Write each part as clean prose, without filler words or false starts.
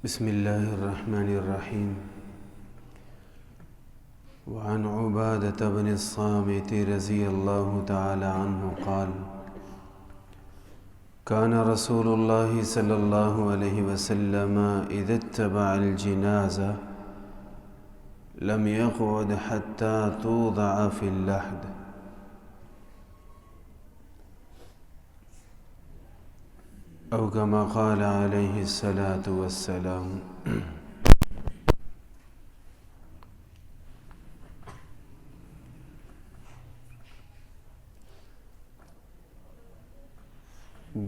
بسم الله الرحمن الرحيم. وعن عبادة بن الصامت رضي الله تعالى عنه قال: كان رسول الله صلى الله عليه وسلم إذا اتبع الجنازة لم يقعد حتى توضع في اللحد. او كما قال علیہ الصلاۃ والسلام.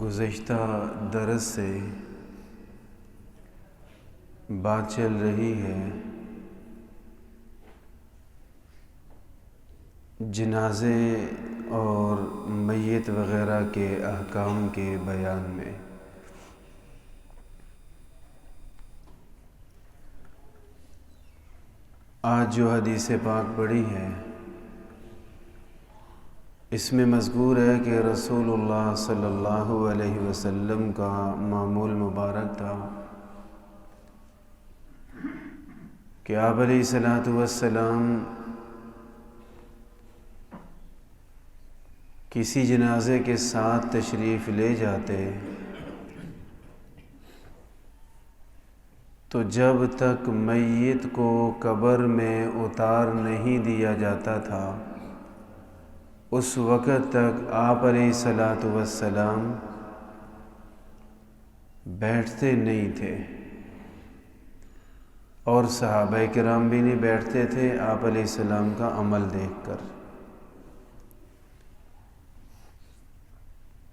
گزشتہ درس سے بات چل رہی ہے جنازے اور میت وغیرہ کے احکام کے بیان میں. آج جو حدیث پاک پڑھی ہے اس میں مذکور ہے کہ رسول اللہ صلی اللہ علیہ وسلم کا معمول مبارک تھا کہ آپ علیہ الصلاۃ والسلام کسی جنازے کے ساتھ تشریف لے جاتے تو جب تک میت کو قبر میں اتار نہیں دیا جاتا تھا اس وقت تک آپ علیہ الصلاۃ والسلام بیٹھتے نہیں تھے اور صحابہ کرام بھی نہیں بیٹھتے تھے آپ علیہ السلام کا عمل دیکھ کر.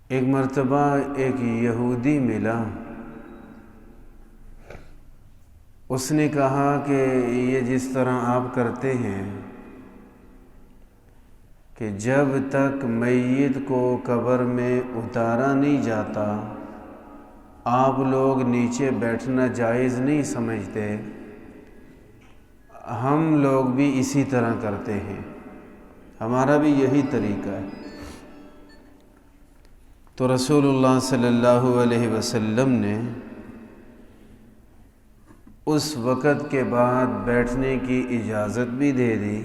ایک مرتبہ ایک یہودی ملا، اس نے کہا کہ یہ جس طرح آپ کرتے ہیں کہ جب تک میت کو قبر میں اتارا نہیں جاتا آپ لوگ نیچے بیٹھنا جائز نہیں سمجھتے، ہم لوگ بھی اسی طرح کرتے ہیں، ہمارا بھی یہی طریقہ ہے. تو رسول اللہ صلی اللہ علیہ وسلم نے اس وقت کے بعد بیٹھنے کی اجازت بھی دے دی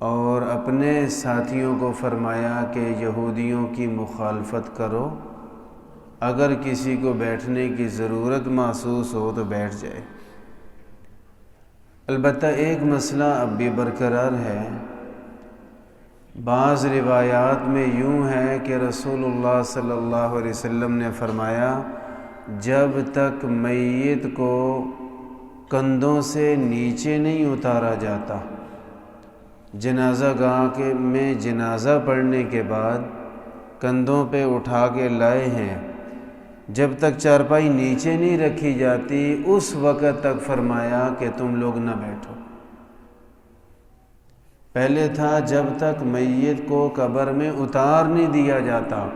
اور اپنے ساتھیوں کو فرمایا کہ یہودیوں کی مخالفت کرو، اگر کسی کو بیٹھنے کی ضرورت محسوس ہو تو بیٹھ جائے. البتہ ایک مسئلہ اب بھی برقرار ہے. بعض روایات میں یوں ہے کہ رسول اللہ صلی اللہ علیہ وسلم نے فرمایا جب تک میت کو کندھوں سے نیچے نہیں اتارا جاتا، جنازہ گاہ میں جنازہ پڑھنے کے بعد کندھوں پہ اٹھا کے لائے ہیں، جب تک چارپائی نیچے نہیں رکھی جاتی اس وقت تک فرمایا کہ تم لوگ نہ بیٹھو. پہلے تھا جب تک میت کو قبر میں اتار نہیں دیا جاتا،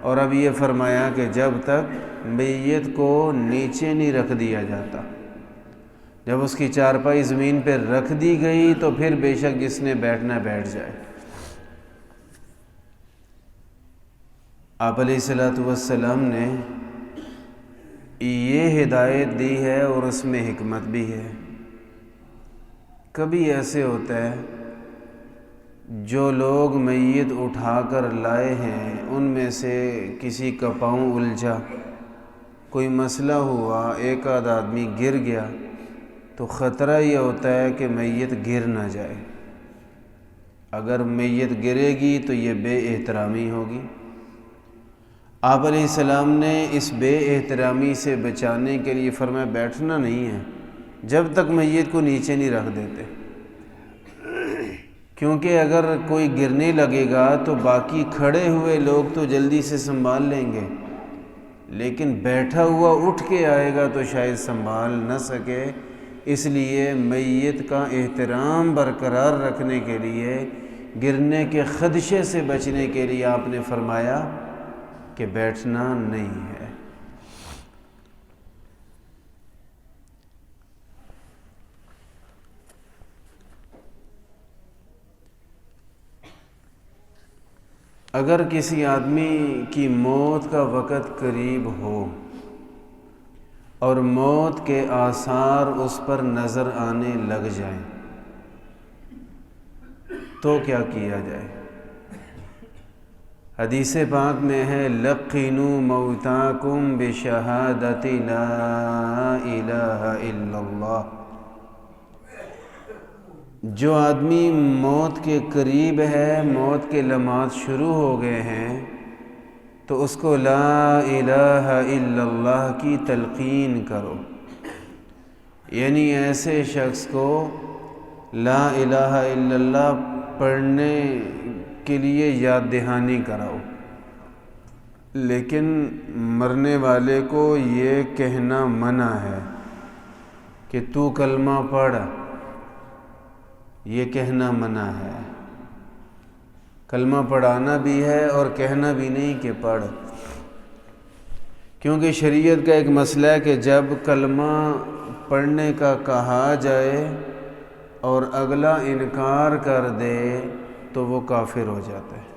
اور اب یہ فرمایا کہ جب تک میت کو نیچے نہیں رکھ دیا جاتا. جب اس کی چارپائی زمین پہ رکھ دی گئی تو پھر بے شک جس نے بیٹھنا بیٹھ جائے. آپ علیہ الصلاۃ والسلام نے یہ ہدایت دی ہے اور اس میں حکمت بھی ہے. کبھی ایسے ہوتا ہے جو لوگ میت اٹھا کر لائے ہیں ان میں سے کسی کا پاؤں الجھا، کوئی مسئلہ ہوا، ایک آدھ آدمی گر گیا تو خطرہ یہ ہوتا ہے کہ میت گر نہ جائے. اگر میت گرے گی تو یہ بے احترامی ہوگی. آپ علیہ السلام نے اس بے احترامی سے بچانے کے لیے فرمایا بیٹھنا نہیں ہے جب تک میت کو نیچے نہیں رکھ دیتے، کیونکہ اگر کوئی گرنے لگے گا تو باقی کھڑے ہوئے لوگ تو جلدی سے سنبھال لیں گے، لیکن بیٹھا ہوا اٹھ کے آئے گا تو شاید سنبھال نہ سکے. اس لیے میت کا احترام برقرار رکھنے کے لیے، گرنے کے خدشے سے بچنے کے لیے آپ نے فرمایا کہ بیٹھنا نہیں ہے. اگر کسی آدمی کی موت کا وقت قریب ہو اور موت کے آثار اس پر نظر آنے لگ جائیں تو کیا کیا جائے؟ حدیث پاک میں ہے لقنوا موتاکم بشہادت لا الہ الا اللہ. جو آدمی موت کے قریب ہے، موت کے لمحات شروع ہو گئے ہیں، تو اس کو لا الہ الا اللہ کی تلقین کرو. یعنی ایسے شخص کو لا الہ الا اللہ پڑھنے کے لیے یاد دہانی کراؤ. لیکن مرنے والے کو یہ کہنا منع ہے کہ تو کلمہ پڑھ، یہ کہنا منع ہے. کلمہ پڑھانا بھی ہے اور کہنا بھی نہیں کہ پڑھ، کیونکہ شریعت کا ایک مسئلہ ہے کہ جب کلمہ پڑھنے کا کہا جائے اور اگلا انکار کر دے تو وہ کافر ہو جاتا ہے.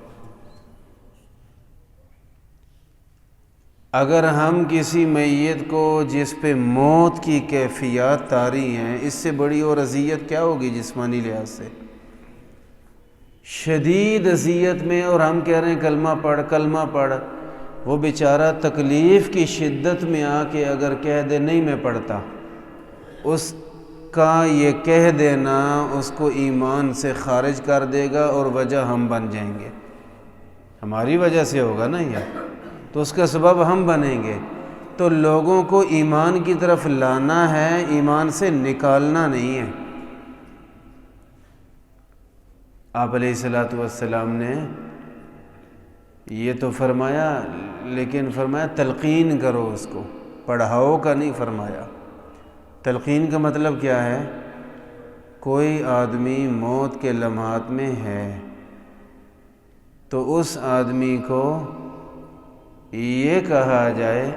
اگر ہم کسی میت کو جس پہ موت کی کیفیات طاری ہیں، اس سے بڑی اور اذیت کیا ہوگی جسمانی لحاظ سے؟ شدید اذیت میں، اور ہم کہہ رہے ہیں کلمہ پڑھ کلمہ پڑھ. وہ بیچارہ تکلیف کی شدت میں آ کے اگر کہہ دے نہیں میں پڑھتا، اس کا یہ کہہ دینا اس کو ایمان سے خارج کر دے گا اور وجہ ہم بن جائیں گے. ہماری وجہ سے ہوگا نا یہ، تو اس کا سبب ہم بنیں گے. تو لوگوں کو ایمان کی طرف لانا ہے، ایمان سے نکالنا نہیں ہے. آپ علیہ الصلوۃ والسلام نے یہ تو فرمایا، لیکن فرمایا تلقین کرو، اس کو پڑھاؤ کا نہیں فرمایا. تلقین کا مطلب کیا ہے؟ کوئی آدمی موت کے لمحات میں ہے تو اس آدمی کو یہ کہا جائے،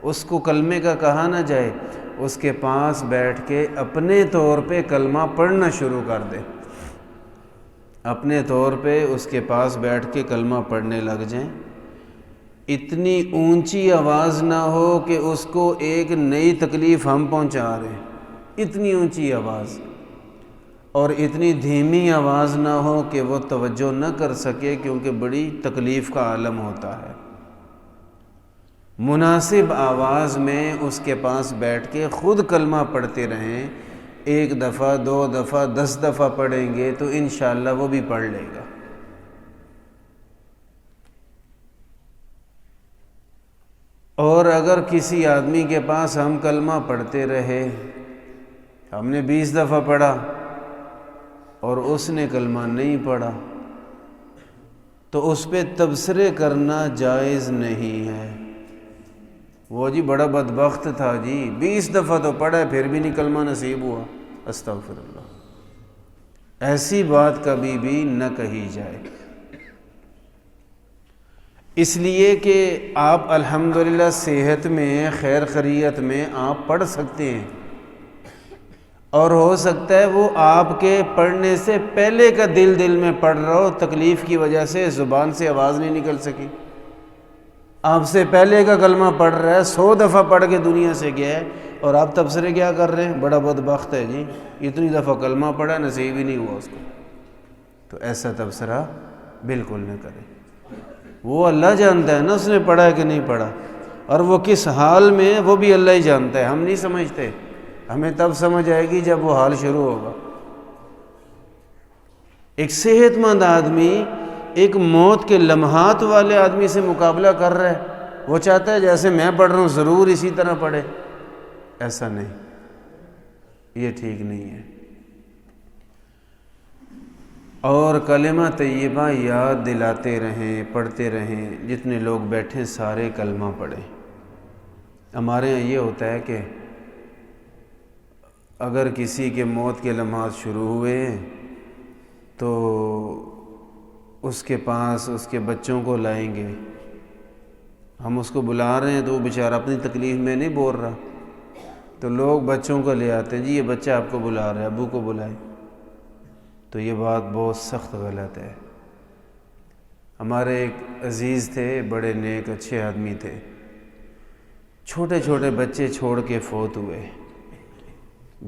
اس کو کلمے کا کہا نہ جائے، اس کے پاس بیٹھ کے اپنے طور پہ کلمہ پڑھنا شروع کر دے. اپنے طور پہ اس کے پاس بیٹھ کے کلمہ پڑھنے لگ جائیں. اتنی اونچی آواز نہ ہو کہ اس کو ایک نئی تکلیف ہم پہنچا رہے ہیں، اتنی اونچی آواز، اور اتنی دھیمی آواز نہ ہو کہ وہ توجہ نہ کر سکے، کیونکہ بڑی تکلیف کا عالم ہوتا ہے. مناسب آواز میں اس کے پاس بیٹھ کے خود کلمہ پڑھتے رہیں. ایک دفعہ، 2 دفعہ، 10 دفعہ پڑھیں گے تو انشاءاللہ وہ بھی پڑھ لے گا. اور اگر کسی آدمی کے پاس ہم کلمہ پڑھتے رہے، ہم نے 20 دفعہ پڑھا اور اس نے کلمہ نہیں پڑھا، تو اس پہ تبصرے کرنا جائز نہیں ہے. وہ جی بڑا بدبخت تھا جی، 20 دفعہ تو پڑھا پھر بھی نہیں کلمہ نصیب ہوا. استغفر اللہ. ایسی بات کبھی بھی نہ کہی جائے، اس لیے کہ آپ الحمدللہ صحت میں، خیر خیریت میں آپ پڑھ سکتے ہیں، اور ہو سکتا ہے وہ آپ کے پڑھنے سے پہلے کا دل میں پڑھ رہا ہو، تکلیف کی وجہ سے زبان سے آواز نہیں نکل سکی. آپ سے پہلے کا کلمہ پڑھ رہا ہے، 100 دفعہ پڑھ کے دنیا سے گیا ہے، اور آپ تبصرے کیا کر رہے ہیں؟ بڑا بدبخت ہے جی، اتنی دفعہ کلمہ پڑھا نصیب ہی نہیں ہوا اس کو. تو ایسا تبصرہ بالکل نہ کرے. وہ اللہ جانتا ہے نا اس نے پڑھا ہے کہ نہیں پڑھا، اور وہ کس حال میں وہ بھی اللہ ہی جانتا ہے. ہم نہیں سمجھتے، ہمیں تب سمجھ آئے گی جب وہ حال شروع ہوگا. ایک صحت مند آدمی ایک موت کے لمحات والے آدمی سے مقابلہ کر رہا ہے، وہ چاہتا ہے جیسے میں پڑھ رہا ہوں ضرور اسی طرح پڑھے. ایسا نہیں، یہ ٹھیک نہیں ہے. اور کلمہ طیبہ یاد دلاتے رہیں، پڑھتے رہیں. جتنے لوگ بیٹھیں سارے کلمہ پڑھیں. ہمارے یہاں یہ ہوتا ہے کہ اگر کسی کے موت کے لمحات شروع ہوئے ہیں تو اس کے پاس اس کے بچوں کو لائیں گے. ہم اس کو بلا رہے ہیں تو وہ بیچارہ اپنی تکلیف میں نہیں بول رہا، تو لوگ بچوں کو لے آتے ہیں، جی یہ بچہ آپ کو بلا رہا ہے، ابو کو بلائیں. تو یہ بات بہت سخت غلط ہے. ہمارے ایک عزیز تھے، بڑے نیک اچھے آدمی تھے. چھوٹے چھوٹے بچے چھوڑ کے فوت ہوئے۔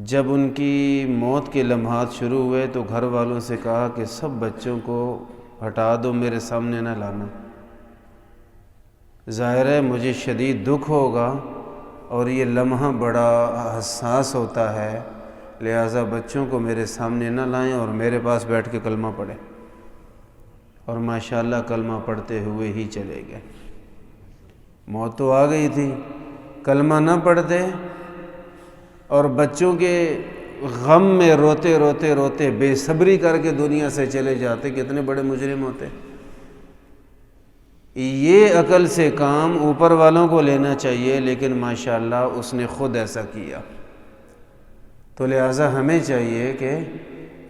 جب ان کی موت کے لمحات شروع ہوئے تو گھر والوں سے کہا کہ سب بچوں کو ہٹا دو، میرے سامنے نہ لانا۔ ظاہر ہے مجھے شدید دکھ ہوگا اور یہ لمحہ بڑا حساس ہوتا ہے، لہٰذا بچوں کو میرے سامنے نہ لائیں اور میرے پاس بیٹھ کے کلمہ پڑھیں۔ اور ماشاءاللہ کلمہ پڑھتے ہوئے ہی چلے گئے۔ موت تو آ گئی تھی، کلمہ نہ پڑھتے اور بچوں کے غم میں روتے روتے روتے بے صبری کر کے دنیا سے چلے جاتے، کتنے بڑے مجرم ہوتے۔ یہ عقل سے کام اوپر والوں کو لینا چاہیے، لیکن ماشاءاللہ اس نے خود ایسا کیا۔ تو لہٰذا ہمیں چاہیے کہ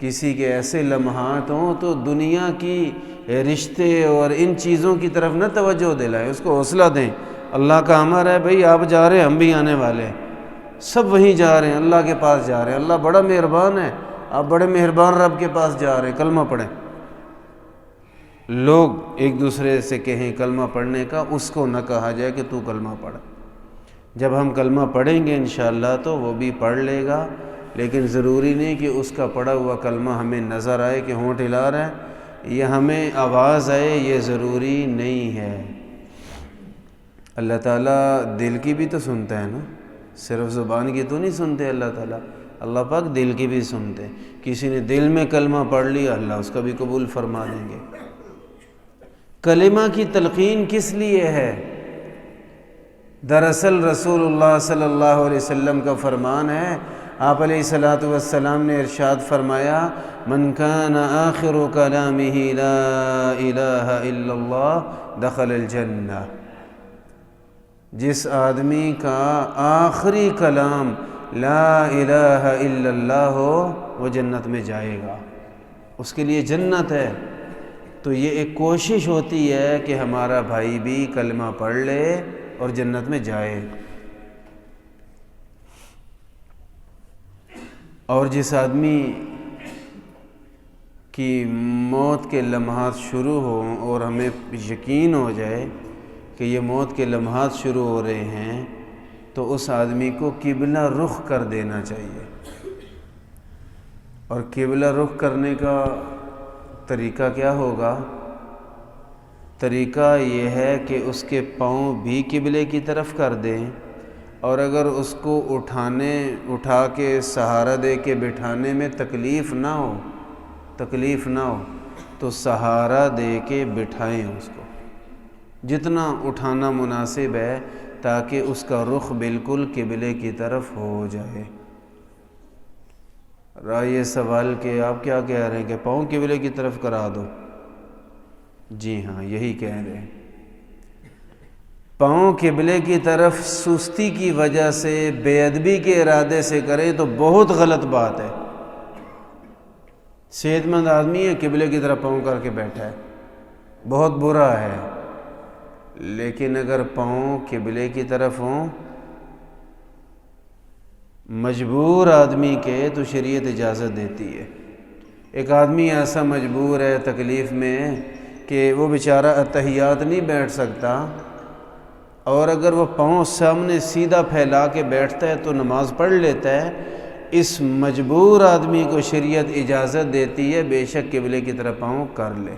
کسی کے ایسے لمحات ہوں تو دنیا کی رشتے اور ان چیزوں کی طرف نہ توجہ دلائیں، اس کو حوصلہ دیں۔ اللہ کا امر ہے بھئی آپ جا رہے ہیں، ہم بھی آنے والے ہیں، سب وہیں جا رہے ہیں، اللہ کے پاس جا رہے ہیں، اللہ بڑا مہربان ہے، آپ بڑے مہربان رب کے پاس جا رہے ہیں، کلمہ پڑھیں۔ لوگ ایک دوسرے سے کہیں کلمہ پڑھنے کا، اس کو نہ کہا جائے کہ تو کلمہ پڑھ۔ جب ہم کلمہ پڑھیں گے انشاءاللہ تو وہ بھی پڑھ لے گا، لیکن ضروری نہیں کہ اس کا پڑھا ہوا کلمہ ہمیں نظر آئے کہ ہونٹ ہلا رہا ہے یا ہمیں آواز آئے، یہ ضروری نہیں ہے۔ اللہ تعالیٰ دل کی بھی تو سنتا ہے نا، صرف زبان کی تو نہیں سنتے اللہ تعالیٰ، اللہ پاک دل کی بھی سنتے۔ کسی نے دل میں کلمہ پڑھ لیا، اللہ اس کا بھی قبول فرما دیں گے۔ کلمہ کی تلقین کس لیے ہے؟ دراصل رسول اللہ صلی اللہ علیہ وسلم کا فرمان ہے، آپ علیہ الصلاۃ والسلام نے ارشاد فرمایا، من کان آخر کلامہ لا الہ الا اللہ دخل الجنہ۔ جس آدمی کا آخری کلام لا الہ الا اللہ ہو وہ جنت میں جائے گا، اس کے لیے جنت ہے۔ تو یہ ایک کوشش ہوتی ہے کہ ہمارا بھائی بھی کلمہ پڑھ لے اور جنت میں جائے۔ اور جس آدمی کی موت کے لمحات شروع ہوں اور ہمیں یقین ہو جائے کہ یہ موت کے لمحات شروع ہو رہے ہیں تو اس آدمی کو قبلہ رخ کر دینا چاہیے۔ اور قبلہ رخ کرنے کا طریقہ کیا ہوگا؟ طریقہ یہ ہے کہ اس کے پاؤں بھی قبلے کی طرف کر دیں، اور اگر اس کو اٹھا کے سہارا دے کے بٹھانے میں تکلیف نہ ہو تو سہارا دے کے بٹھائیں اس کو، جتنا اٹھانا مناسب ہے، تاکہ اس کا رخ بالکل قبلے کی طرف ہو جائے۔ رائے سوال کہ آپ کیا کہہ رہے ہیں کہ پاؤں قبلے کی طرف کرا دو؟ جی ہاں، یہی کہہ رہے ہیں۔ پاؤں قبلے کی طرف سستی کی وجہ سے، بے ادبی کے ارادے سے کریں تو بہت غلط بات ہے۔ صحت مند آدمی ہے، قبلے کی طرف پاؤں کر کے بیٹھا ہے، بہت برا ہے۔ لیکن اگر پاؤں قبلے کی طرف ہوں مجبور آدمی کے تو شریعت اجازت دیتی ہے۔ ایک آدمی ایسا مجبور ہے، تکلیف میں ہے کہ وہ بیچارہ اتحیات نہیں بیٹھ سکتا، اور اگر وہ پاؤں سامنے سیدھا پھیلا کے بیٹھتا ہے تو نماز پڑھ لیتا ہے، اس مجبور آدمی کو شریعت اجازت دیتی ہے بے شک قبلے کی طرف پاؤں کر لے،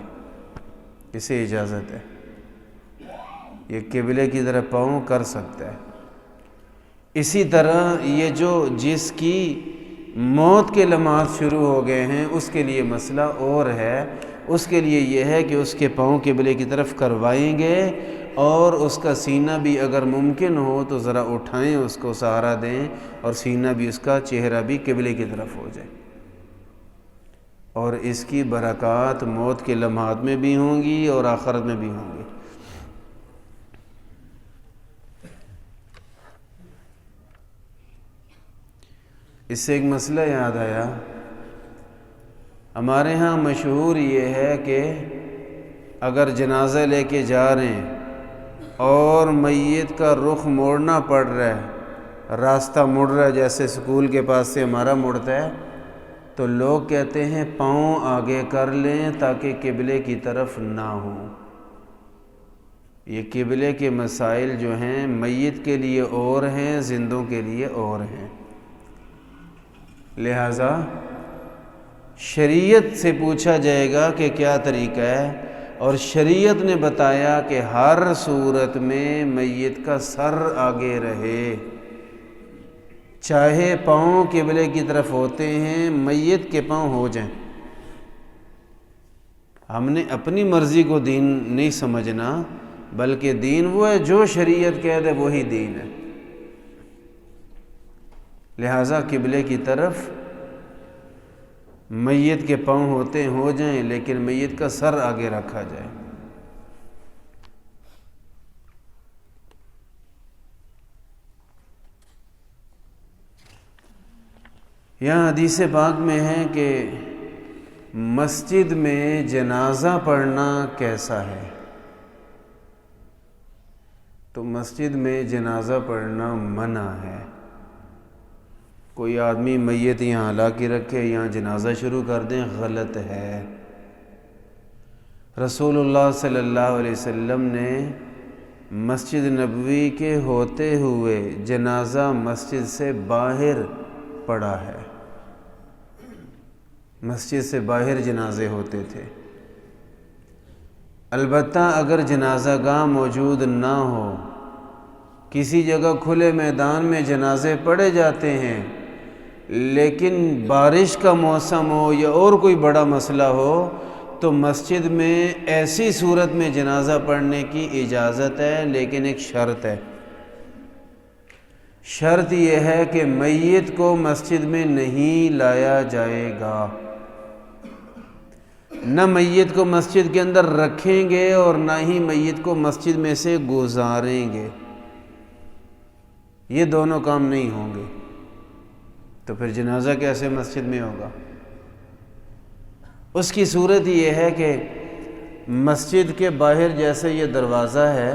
اسے اجازت ہے، یہ قبلے کی طرف پاؤں کر سکتا ہے۔ اسی طرح یہ جس کی موت کے لمحات شروع ہو گئے ہیں اس کے لیے مسئلہ اور ہے، اس کے لیے یہ ہے کہ اس کے پاؤں قبلے کی طرف کروائیں گے، اور اس کا سینہ بھی اگر ممکن ہو تو ذرا اٹھائیں، اس کو سہارا دیں، اور سینہ بھی اس کا چہرہ بھی قبلے کی طرف ہو جائے، اور اس کی برکات موت کے لمحات میں بھی ہوں گی اور آخرت میں بھی ہوں گی۔ اس سے ایک مسئلہ یاد آیا، ہمارے ہاں مشہور یہ ہے کہ اگر جنازہ لے کے جا رہے ہیں اور میت کا رخ موڑنا پڑ رہا ہے، راستہ مڑ رہا ہے، جیسے سکول کے پاس سے ہمارا مڑتا ہے، تو لوگ کہتے ہیں پاؤں آگے کر لیں تاکہ قبلے کی طرف نہ ہوں۔ یہ قبلے کے مسائل جو ہیں میت کے لیے اور ہیں، زندوں کے لیے اور ہیں۔ لہٰذا شریعت سے پوچھا جائے گا کہ کیا طریقہ ہے، اور شریعت نے بتایا کہ ہر صورت میں میت کا سر آگے رہے، چاہے پاؤں قبلے کی طرف ہوتے ہیں، میت کے پاؤں ہو جائیں۔ ہم نے اپنی مرضی کو دین نہیں سمجھنا، بلکہ دین وہ ہے جو شریعت کہہ دے وہی دین ہے۔ لہٰذا قبلے کی طرف میت کے پاؤں ہوتے ہو جائیں، لیکن میت کا سر آگے رکھا جائے۔ یہاں حدیث پاک میں ہے کہ مسجد میں جنازہ پڑھنا کیسا ہے؟ تو مسجد میں جنازہ پڑھنا منع ہے۔ کوئی آدمی میت یہاں لا کے رکھے، یہاں جنازہ شروع کر دیں، غلط ہے۔ رسول اللہ صلی اللہ علیہ وسلم نے مسجد نبوی کے ہوتے ہوئے جنازہ مسجد سے باہر پڑھا ہے۔ مسجد سے باہر جنازے ہوتے تھے۔ البتہ اگر جنازہ گاہ موجود نہ ہو، کسی جگہ کھلے میدان میں جنازے پڑھے جاتے ہیں، لیکن بارش کا موسم ہو یا اور کوئی بڑا مسئلہ ہو، تو مسجد میں ایسی صورت میں جنازہ پڑھنے کی اجازت ہے، لیکن ایک شرط ہے۔ شرط یہ ہے کہ میت کو مسجد میں نہیں لایا جائے گا، نہ میت کو مسجد کے اندر رکھیں گے اور نہ ہی میت کو مسجد میں سے گزاریں گے۔ یہ دونوں کام نہیں ہوں گے، تو پھر جنازہ کیسے مسجد میں ہوگا؟ اس کی صورت یہ ہے کہ مسجد کے باہر جیسے یہ دروازہ ہے،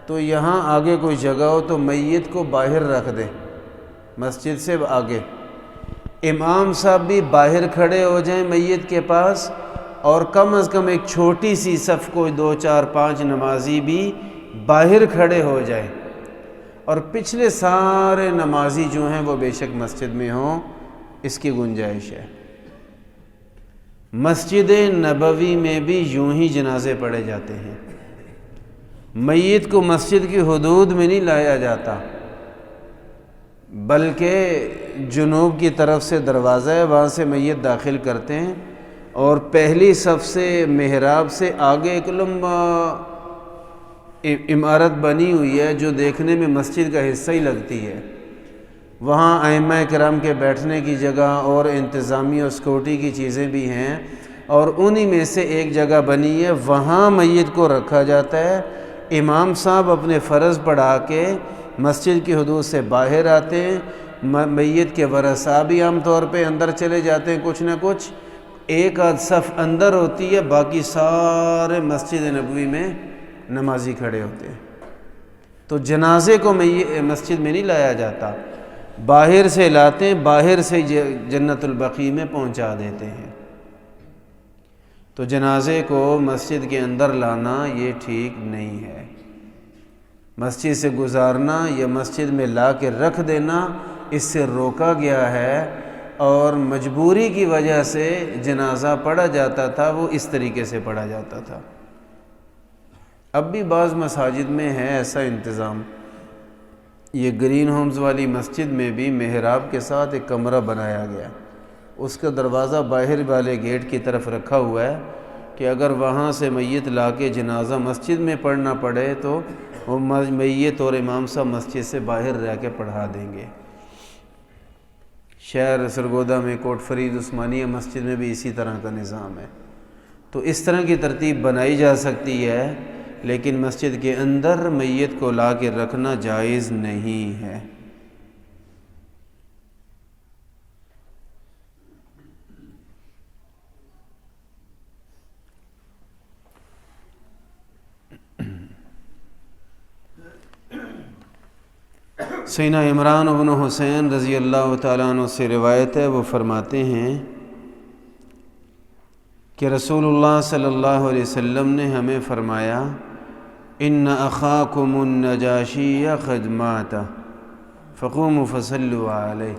تو یہاں آگے کوئی جگہ ہو تو میت کو باہر رکھ دے، مسجد سے آگے۔ امام صاحب بھی باہر کھڑے ہو جائیں میت کے پاس، اور کم از کم ایک چھوٹی سی صف، کوئی 2 4 5 نمازی بھی باہر کھڑے ہو جائیں، اور پچھلے سارے نمازی جو ہیں وہ بے شک مسجد میں ہوں، اس کی گنجائش ہے۔ مسجد نبوی میں بھی یوں ہی جنازے پڑھے جاتے ہیں، میت کو مسجد کی حدود میں نہیں لایا جاتا، بلکہ جنوب کی طرف سے دروازہ ہے، وہاں سے میت داخل کرتے ہیں، اور پہلی صف سے محراب سے آگے ایک لمبا عمارت بنی ہوئی ہے جو دیکھنے میں مسجد کا حصہ ہی لگتی ہے۔ وہاں ائمہ کرام کے بیٹھنے کی جگہ اور انتظامی اور سیکورٹی کی چیزیں بھی ہیں، اور انہی میں سے ایک جگہ بنی ہے، وہاں میت کو رکھا جاتا ہے۔ امام صاحب اپنے فرض پڑھا کے مسجد کی حدود سے باہر آتے ہیں، میت کے ورثاء بھی عام طور پہ اندر چلے جاتے ہیں، کچھ نہ کچھ، ایک آدھ صف اندر ہوتی ہے، باقی سارے مسجد نبوی میں نمازی کھڑے ہوتے ہیں۔ تو جنازے کو مسجد میں نہیں لایا جاتا، باہر سے لاتے ہیں، باہر سے جنت البقیع میں پہنچا دیتے ہیں۔ تو جنازے کو مسجد کے اندر لانا یہ ٹھیک نہیں ہے۔ مسجد سے گزارنا یا مسجد میں لا کے رکھ دینا اس سے روکا گیا ہے، اور مجبوری کی وجہ سے جنازہ پڑھا جاتا تھا، وہ اس طریقے سے پڑھا جاتا تھا۔ اب بھی بعض مساجد میں ہے ایسا انتظام۔ یہ گرین ہومز والی مسجد میں بھی محراب کے ساتھ ایک کمرہ بنایا گیا، اس کا دروازہ باہر والے گیٹ کی طرف رکھا ہوا ہے کہ اگر وہاں سے میت لا کے جنازہ مسجد میں پڑھنا پڑے تو وہ میت اور امام صاحب مسجد سے باہر رہ کے پڑھا دیں گے۔ شہر سرگودا میں کوٹ فرید عثمانیہ مسجد میں بھی اسی طرح کا نظام ہے۔ تو اس طرح کی ترتیب بنائی جا سکتی ہے، لیکن مسجد کے اندر میت کو لا کے رکھنا جائز نہیں ہے۔ سیدنا عمران بن حسین رضی اللہ تعالیٰ عنہ سے روایت ہے، وہ فرماتے ہیں کہ رسول اللہ صلی اللہ علیہ وسلم نے ہمیں فرمایا ان اخاکم النجاشی قد مات فقوموا فصلوا علیہ۔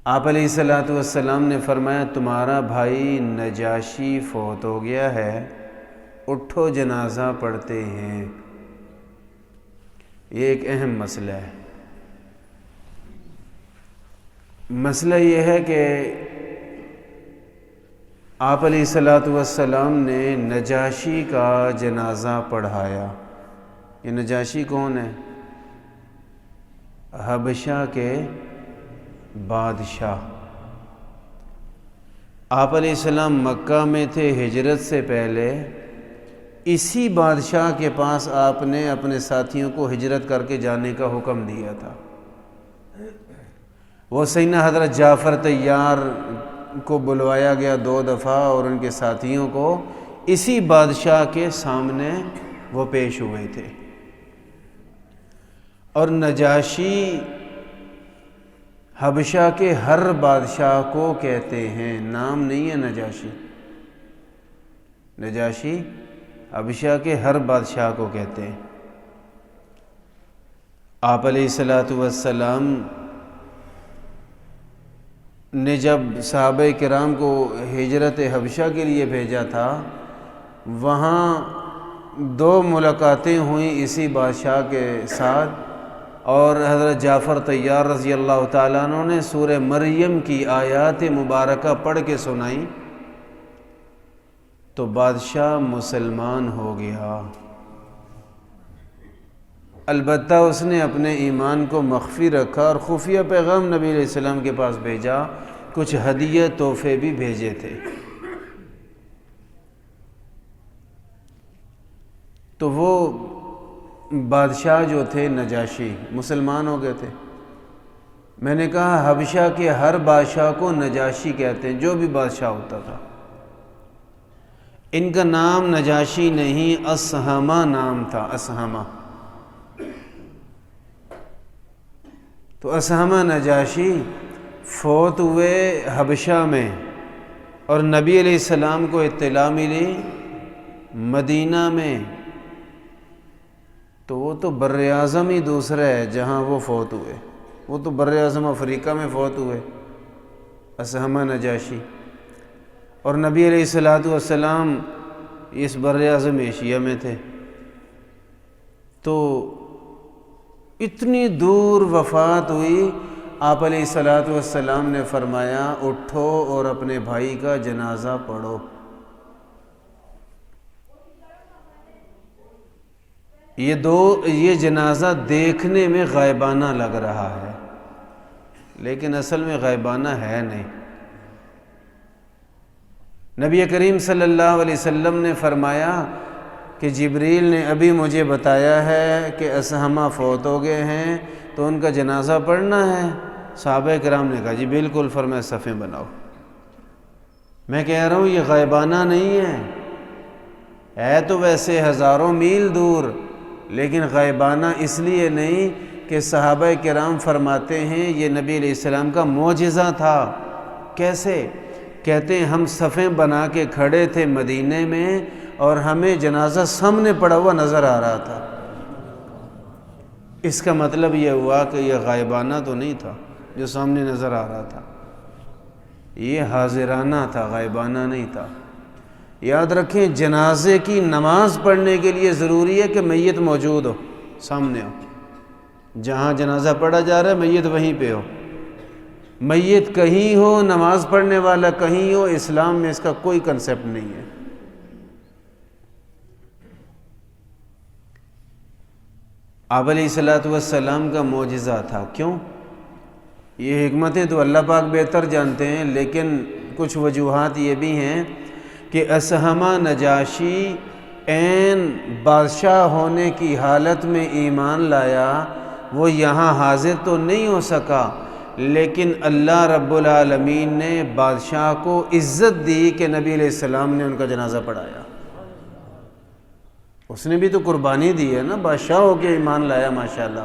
آپ علیہ الصلوۃ والسلام نے فرمایا تمہارا بھائی نجاشی فوت ہو گیا ہے، اٹھو جنازہ پڑھتے ہیں۔ یہ ایک اہم مسئلہ ہے۔ مسئلہ یہ ہے کہ آپ علیہ الصلوۃ والسلام نے نجاشی کا جنازہ پڑھایا۔ یہ نجاشی کون ہے؟ حبشہ کے بادشاہ۔ آپ علیہ السلام مکہ میں تھے ہجرت سے پہلے، اسی بادشاہ کے پاس آپ نے اپنے ساتھیوں کو ہجرت کر کے جانے کا حکم دیا تھا۔ وہ سیدنا حضرت جعفر طیار کو بلوایا گیا 2 دفعہ اور ان کے ساتھیوں کو اسی بادشاہ کے سامنے وہ پیش ہوئے تھے۔ اور نجاشی حبشہ کے ہر بادشاہ کو کہتے ہیں، نام نہیں ہے نجاشی۔ نجاشی حبشہ کے ہر بادشاہ کو کہتے ہیں۔ آپ علیہ الصلوۃ والسلام نے جب صحابہ کرام کو ہجرت حبشہ کے لیے بھیجا تھا، وہاں 2 ملاقاتیں ہوئیں اسی بادشاہ کے ساتھ، اور حضرت جعفر طیار رضی اللہ تعالیٰ عنہ نے سورہ مریم کی آیات مبارکہ پڑھ کے سنائی تو بادشاہ مسلمان ہو گیا۔ البتہ اس نے اپنے ایمان کو مخفی رکھا اور خفیہ پیغام نبی علیہ السلام کے پاس بھیجا، کچھ ہدیہ تحفے بھی بھیجے تھے۔ تو وہ بادشاہ جو تھے نجاشی مسلمان ہو گئے تھے۔ میں نے کہا حبشہ کے ہر بادشاہ کو نجاشی کہتے ہیں، جو بھی بادشاہ ہوتا تھا۔ ان کا نام نجاشی نہیں، اسہمہ نام تھا، اسہمہ۔ تو اسہمہ نجاشی فوت ہوئے حبشہ میں، اور نبی علیہ السلام کو اطلاع ملی مدینہ میں، تو وہ تو بر اعظم ہی دوسرا ہے جہاں وہ فوت ہوئے۔ وہ تو بر اعظم افریقہ میں فوت ہوئے اسہمہ نجاشی، اور نبی علیہ الصلوۃ والسلام اس بر اعظم ایشیا میں تھے۔ تو اتنی دور وفات ہوئی، آپ علیہ الصلوۃ والسلام نے فرمایا اٹھو اور اپنے بھائی کا جنازہ پڑھو۔ یہ جنازہ دیکھنے میں غائبانہ لگ رہا ہے، لیکن اصل میں غائبانہ ہے نہیں۔ نبی کریم صلی اللہ علیہ وسلم نے فرمایا کہ جبریل نے ابھی مجھے بتایا ہے کہ اسہمہ فوت ہو گئے ہیں، تو ان کا جنازہ پڑھنا ہے۔ صحابہ کرام نے کہا جی بالکل، فرمایا صفیں بناؤ۔ میں کہہ رہا ہوں یہ غائبانہ نہیں ہے تو ویسے ہزاروں میل دور، لیکن غائبانہ اس لیے نہیں کہ صحابہ کرام فرماتے ہیں یہ نبی علیہ السلام کا معجزہ تھا۔ کیسے؟ کہتے ہیں ہم صفیں بنا کے کھڑے تھے مدینے میں، اور ہمیں جنازہ سامنے پڑا ہوا نظر آ رہا تھا۔ اس کا مطلب یہ ہوا کہ یہ غائبانہ تو نہیں تھا جو سامنے نظر آ رہا تھا، یہ حاضرانہ تھا، غائبانہ نہیں تھا۔ یاد رکھیں جنازے کی نماز پڑھنے کے لیے ضروری ہے کہ میت موجود ہو، سامنے ہو۔ جہاں جنازہ پڑھا جا رہا ہے میت وہیں پہ ہو۔ میت کہیں ہو، نماز پڑھنے والا کہیں ہو، اسلام میں اس کا کوئی کنسیپٹ نہیں ہے۔ آپ علیہ الصلوۃ والسلام کا معجزہ تھا۔ کیوں؟ یہ حکمتیں تو اللہ پاک بہتر جانتے ہیں، لیکن کچھ وجوہات یہ بھی ہیں کہ اسہمہ نجاشی عین بادشاہ ہونے کی حالت میں ایمان لایا۔ وہ یہاں حاضر تو نہیں ہو سکا، لیکن اللہ رب العالمین نے بادشاہ کو عزت دی کہ نبی علیہ السلام نے ان کا جنازہ پڑھایا۔ اس نے بھی تو قربانی دی ہے نا، بادشاہ ہو کے ایمان لایا ماشاءاللہ،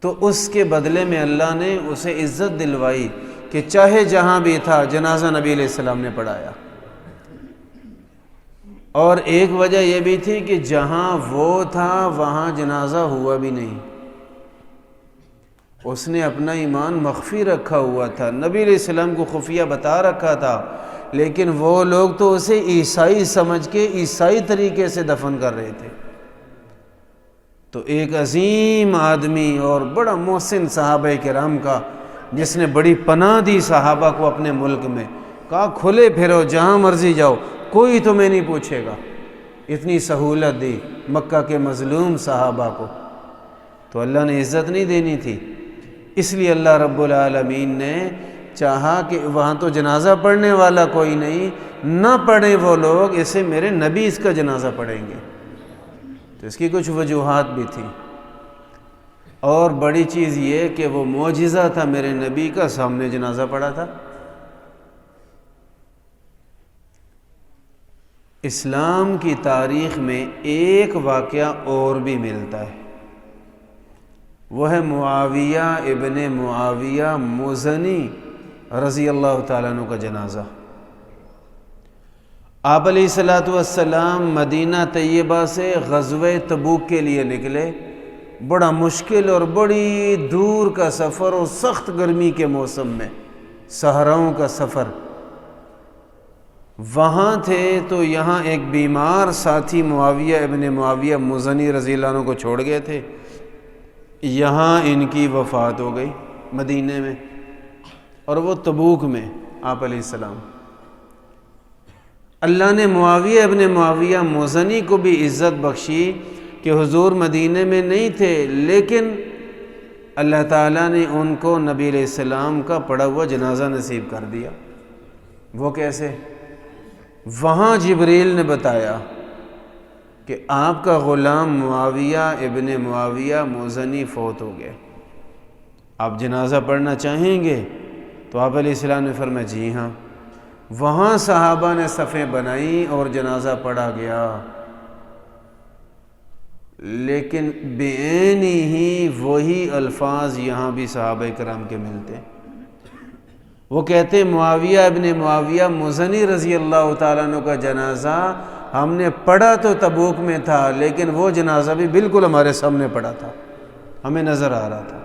تو اس کے بدلے میں اللہ نے اسے عزت دلوائی کہ چاہے جہاں بھی تھا جنازہ نبی علیہ السلام نے پڑھایا۔ اور ایک وجہ یہ بھی تھی کہ جہاں وہ تھا وہاں جنازہ ہوا بھی نہیں، اس نے اپنا ایمان مخفی رکھا ہوا تھا، نبی علیہ السلام کو خفیہ بتا رکھا تھا، لیکن وہ لوگ تو اسے عیسائی سمجھ کے عیسائی طریقے سے دفن کر رہے تھے۔ تو ایک عظیم آدمی اور بڑا محسن صحابہ کرام کا، جس نے بڑی پناہ دی صحابہ کو اپنے ملک میں، کہا کھلے پھرو جہاں مرضی جاؤ، کوئی تمہیں نہیں پوچھے گا، اتنی سہولت دی مکہ کے مظلوم صحابہ کو۔ تو اللہ نے عزت نہیں دینی تھی، اس لیے اللہ رب العالمین نے چاہا کہ وہاں تو جنازہ پڑھنے والا کوئی نہیں، نہ پڑھیں وہ لوگ، اسے میرے نبی اس کا جنازہ پڑھیں گے۔ تو اس کی کچھ وجوہات بھی تھیں، اور بڑی چیز یہ کہ وہ معجزہ تھا میرے نبی کا، سامنے جنازہ پڑھا تھا۔ اسلام کی تاریخ میں ایک واقعہ اور بھی ملتا ہے، وہ ہے معاویہ ابن معاویہ مزنی رضی اللہ تعالیٰ عنہ کا جنازہ۔ آپ علیہ الصلوۃ والسلام مدینہ طیبہ سے غزوہ تبوک کے لیے نکلے، بڑا مشکل اور بڑی دور کا سفر، اور سخت گرمی کے موسم میں صحراؤں کا سفر۔ وہاں تھے تو یہاں ایک بیمار ساتھی معاویہ ابن معاویہ مزنی رضی اللہ عنہ کو چھوڑ گئے تھے، یہاں ان کی وفات ہو گئی مدینے میں، اور وہ تبوک میں آپ علیہ السلام۔ اللہ نے معاویہ ابن معاویہ مزنی کو بھی عزت بخشی کہ حضور مدینے میں نہیں تھے، لیکن اللہ تعالیٰ نے ان کو نبی علیہ السلام کا پڑھا ہوا جنازہ نصیب کر دیا۔ وہ کیسے؟ وہاں جبریل نے بتایا کہ آپ کا غلام معاویہ ابن معاویہ مزنی فوت ہو گئے، آپ جنازہ پڑھنا چاہیں گے؟ تو آپ علیہ السلام نے فرمایا جی ہاں۔ وہاں صحابہ نے صفیں بنائی اور جنازہ پڑھا گیا، لیکن بعین ہی وہی الفاظ یہاں بھی صحابہ کرام کے ملتے ہیں۔ وہ کہتے معاویہ ابن معاویہ مزنی رضی اللہ تعالیٰ عنہ کا جنازہ ہم نے پڑھا تو تبوک میں تھا، لیکن وہ جنازہ بھی بالکل ہمارے سامنے پڑا تھا، ہمیں نظر آ رہا تھا۔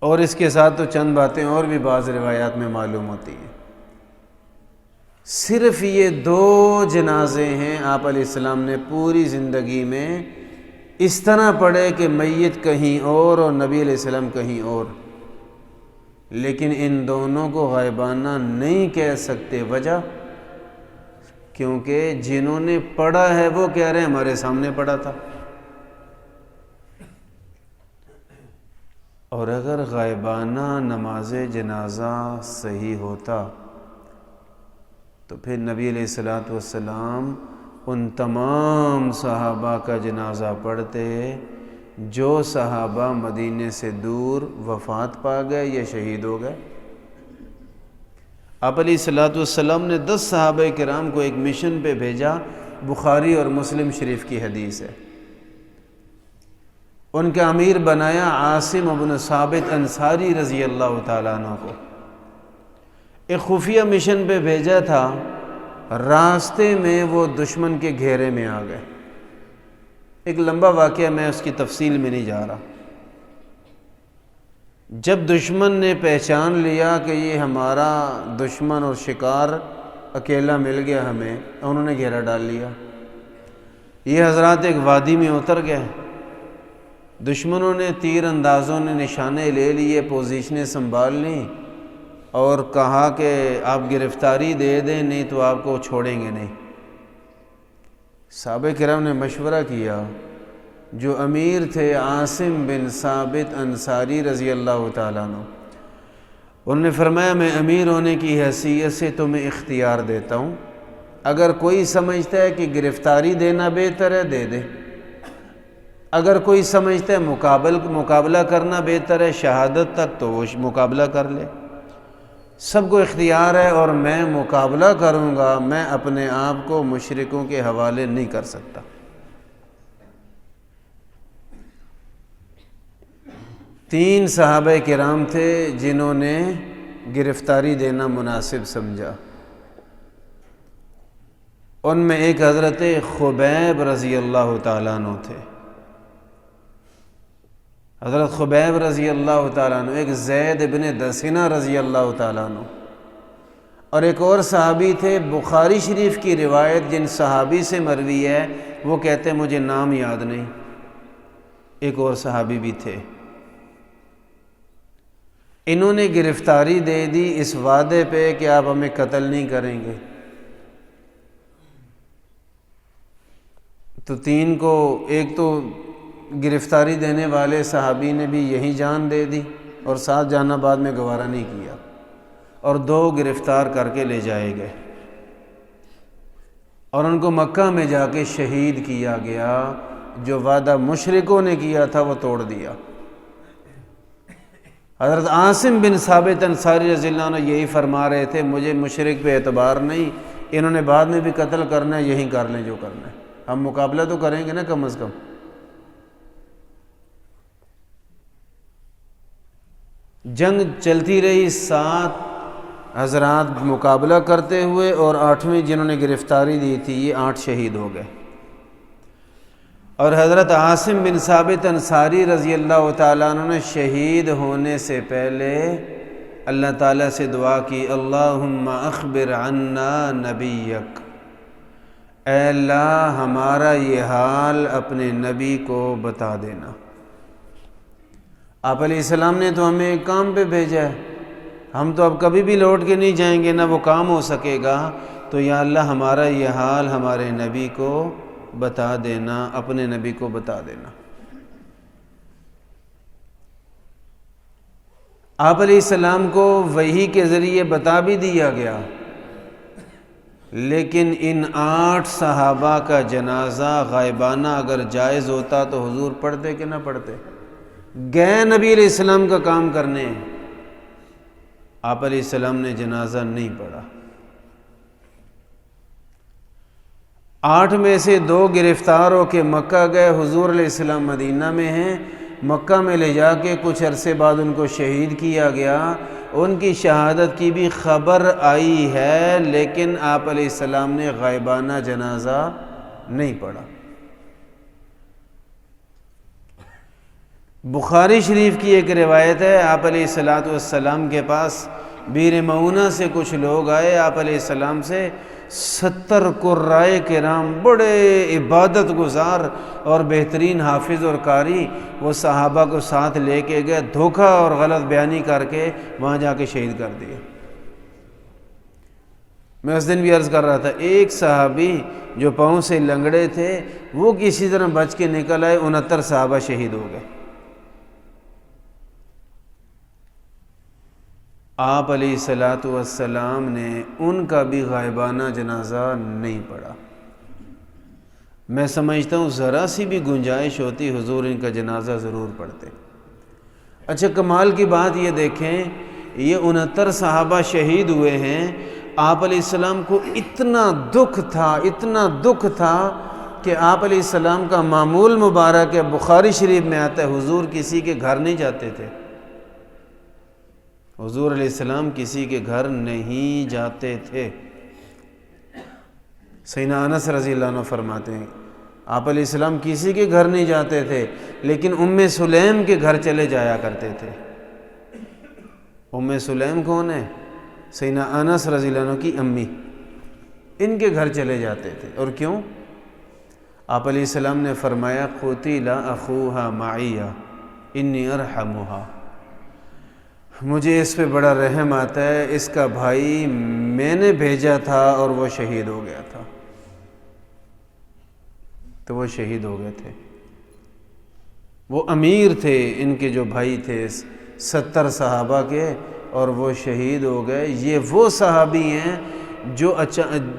اور اس کے ساتھ تو چند باتیں اور بھی بعض روایات میں معلوم ہوتی ہیں۔ صرف یہ 2 جنازے ہیں آپ علیہ السلام نے پوری زندگی میں اس طرح پڑھے کہ میت کہیں اور نبی علیہ السلام کہیں اور، لیکن ان دونوں کو غائبانہ نہیں کہہ سکتے، وجہ کیونکہ جنہوں نے پڑھا ہے وہ کہہ رہے ہیں ہمارے سامنے پڑھا تھا۔ اور اگر غائبانہ نماز جنازہ صحیح ہوتا تو پھر نبی علیہ الصلوۃ والسلام ان تمام صحابہ کا جنازہ پڑھتے جو صحابہ مدینے سے دور وفات پا گئے یا شہید ہو گئے۔ آپ علیہ الصلوۃ والسلام نے 10 صحابہ کرام کو ایک مشن پہ بھیجا، بخاری اور مسلم شریف کی حدیث ہے۔ ان کا امیر بنایا عاصم بن ثابت انصاری رضی اللہ تعالیٰ عنہ کو، ایک خفیہ مشن پہ بھیجا تھا، راستے میں وہ دشمن کے گھیرے میں آ گئے۔ ایک لمبا واقعہ، میں اس کی تفصیل میں نہیں جا رہا۔ جب دشمن نے پہچان لیا کہ یہ ہمارا دشمن اور شکار اکیلا مل گیا ہمیں، انہوں نے گھیرا ڈال لیا۔ یہ حضرات ایک وادی میں اتر گئے، دشمنوں نے تیر اندازوں نے نشانے لے لیے، پوزیشنیں سنبھال لیں، اور کہا کہ آپ گرفتاری دے دیں نہیں تو آپ کو چھوڑیں گے نہیں۔ صحابہ کرام نے مشورہ کیا، جو امیر تھے عاصم بن ثابت انصاری رضی اللہ تعالیٰ عنہ، انہوں نے فرمایا میں امیر ہونے کی حیثیت سے تمہیں اختیار دیتا ہوں، اگر کوئی سمجھتا ہے کہ گرفتاری دینا بہتر ہے دے دے، اگر کوئی سمجھتا ہے مقابلہ کرنا بہتر ہے شہادت تک تو وہ مقابلہ کر لے، سب کو اختیار ہے، اور میں مقابلہ کروں گا، میں اپنے آپ کو مشرکوں کے حوالے نہیں کر سکتا۔ تین صحابہ کرام تھے جنہوں نے گرفتاری دینا مناسب سمجھا، ان میں ایک حضرت خبیب رضی اللہ تعالیٰ عنہ تھے. حضرت خبیب رضی اللہ تعالیٰ عنہ، ایک زید بن دسنہ رضی اللہ تعالیٰ عنہ، اور ایک اور صحابی تھے. بخاری شریف کی روایت جن صحابی سے مروی ہے وہ کہتے ہیں مجھے نام یاد نہیں. ایک اور صحابی بھی تھے. انہوں نے گرفتاری دے دی اس وعدے پہ کہ آپ ہمیں قتل نہیں کریں گے. تو تین کو، ایک تو گرفتاری دینے والے صحابی نے بھی یہی جان دے دی اور ساتھ جانا بعد میں گوارا نہیں کیا، اور دو گرفتار کر کے لے جائے گئے اور ان کو مکہ میں جا کے شہید کیا گیا. جو وعدہ مشرکوں نے کیا تھا وہ توڑ دیا. حضرت عاصم بن ثابت انصاری رضی اللہ عنہ یہی فرما رہے تھے مجھے مشرک پہ اعتبار نہیں، انہوں نے بعد میں بھی قتل کرنا ہے، یہی کر لیں جو کرنا ہے، ہم مقابلہ تو کریں گے نا کم از کم. جنگ چلتی رہی، 7 حضرات مقابلہ کرتے ہوئے، اور 8ویں جنہوں نے گرفتاری دی تھی یہ 8 شہید ہو گئے. اور حضرت عاصم بن ثابت انصاری رضی اللہ تعالیٰ عنہ نے شہید ہونے سے پہلے اللہ تعالیٰ سے دعا کی، اللہم اخبر عنا نبیک، اے اللہ ہمارا یہ حال اپنے نبی کو بتا دینا. آپ علیہ السلام نے تو ہمیں ایک کام پہ بھیجا ہے، ہم تو اب کبھی بھی لوٹ کے نہیں جائیں گے، نہ وہ کام ہو سکے گا، تو یا اللہ ہمارا یہ حال ہمارے نبی کو بتا دینا، اپنے نبی کو بتا دینا. آپ علیہ السلام کو وحی کے ذریعے بتا بھی دیا گیا، لیکن ان 8 صحابہ کا جنازہ غائبانہ اگر جائز ہوتا تو حضور پڑھتے کہ نہ پڑھتے؟ گئے نبی علیہ السلام کا کام کرنے، آپ علیہ السلام نے جنازہ نہیں پڑھا. 8 میں سے 2 گرفتار ہو کے مکہ گئے. حضور علیہ السلام مدینہ میں ہیں، مکہ میں لے جا کے کچھ عرصے بعد ان کو شہید کیا گیا. ان کی شہادت کی بھی خبر آئی ہے، لیکن آپ علیہ السلام نے غائبانہ جنازہ نہیں پڑھا. بخاری شریف کی ایک روایت ہے، آپ علیہ السلام کے پاس بیر معونہ سے کچھ لوگ آئے، آپ علیہ السلام سے 70 قرائے کرام، بڑے عبادت گزار اور بہترین حافظ اور قاری، وہ صحابہ کو ساتھ لے کے گئے، دھوکہ اور غلط بیانی کر کے وہاں جا کے شہید کر دیے. میں اس دن بھی عرض کر رہا تھا، ایک صحابی جو پاؤں سے لنگڑے تھے وہ کسی طرح بچ کے نکل آئے، 69 صحابہ شہید ہو گئے. آپ علیہ السلام نے ان کا بھی غائبانہ جنازہ نہیں پڑھا. میں سمجھتا ہوں ذرا سی بھی گنجائش ہوتی حضور ان کا جنازہ ضرور پڑھتے. اچھا کمال کی بات یہ دیکھیں، یہ 69 صحابہ شہید ہوئے ہیں. آپ علیہ السلام کو اتنا دکھ تھا کہ آپ علیہ السلام کا معمول مبارک ہے، بخاری شریف میں آتا ہے، حضور کسی کے گھر نہیں جاتے تھے. حضور علیہ السلام کسی کے گھر نہیں جاتے تھے. سیدنا انس رضی اللہ عنہ فرماتے ہیں آپ علیہ السلام کسی کے گھر نہیں جاتے تھے، لیکن ام سلیم کے گھر چلے جایا کرتے تھے. ام سلیم کون ہے؟ سیدنا انس رضی اللہ عنہ کی امی. ان کے گھر چلے جاتے تھے. اور کیوں؟ آپ علیہ السلام نے فرمایا قتل اخوها معی انی ارحمها، مجھے اس پہ بڑا رحم آتا ہے، اس کا بھائی میں نے بھیجا تھا اور وہ شہید ہو گیا تھا. تو وہ شہید ہو گئے تھے. وہ امیر تھے، ان کے جو بھائی تھے 70 صحابہ کے، اور وہ شہید ہو گئے. یہ وہ صحابی ہیں جو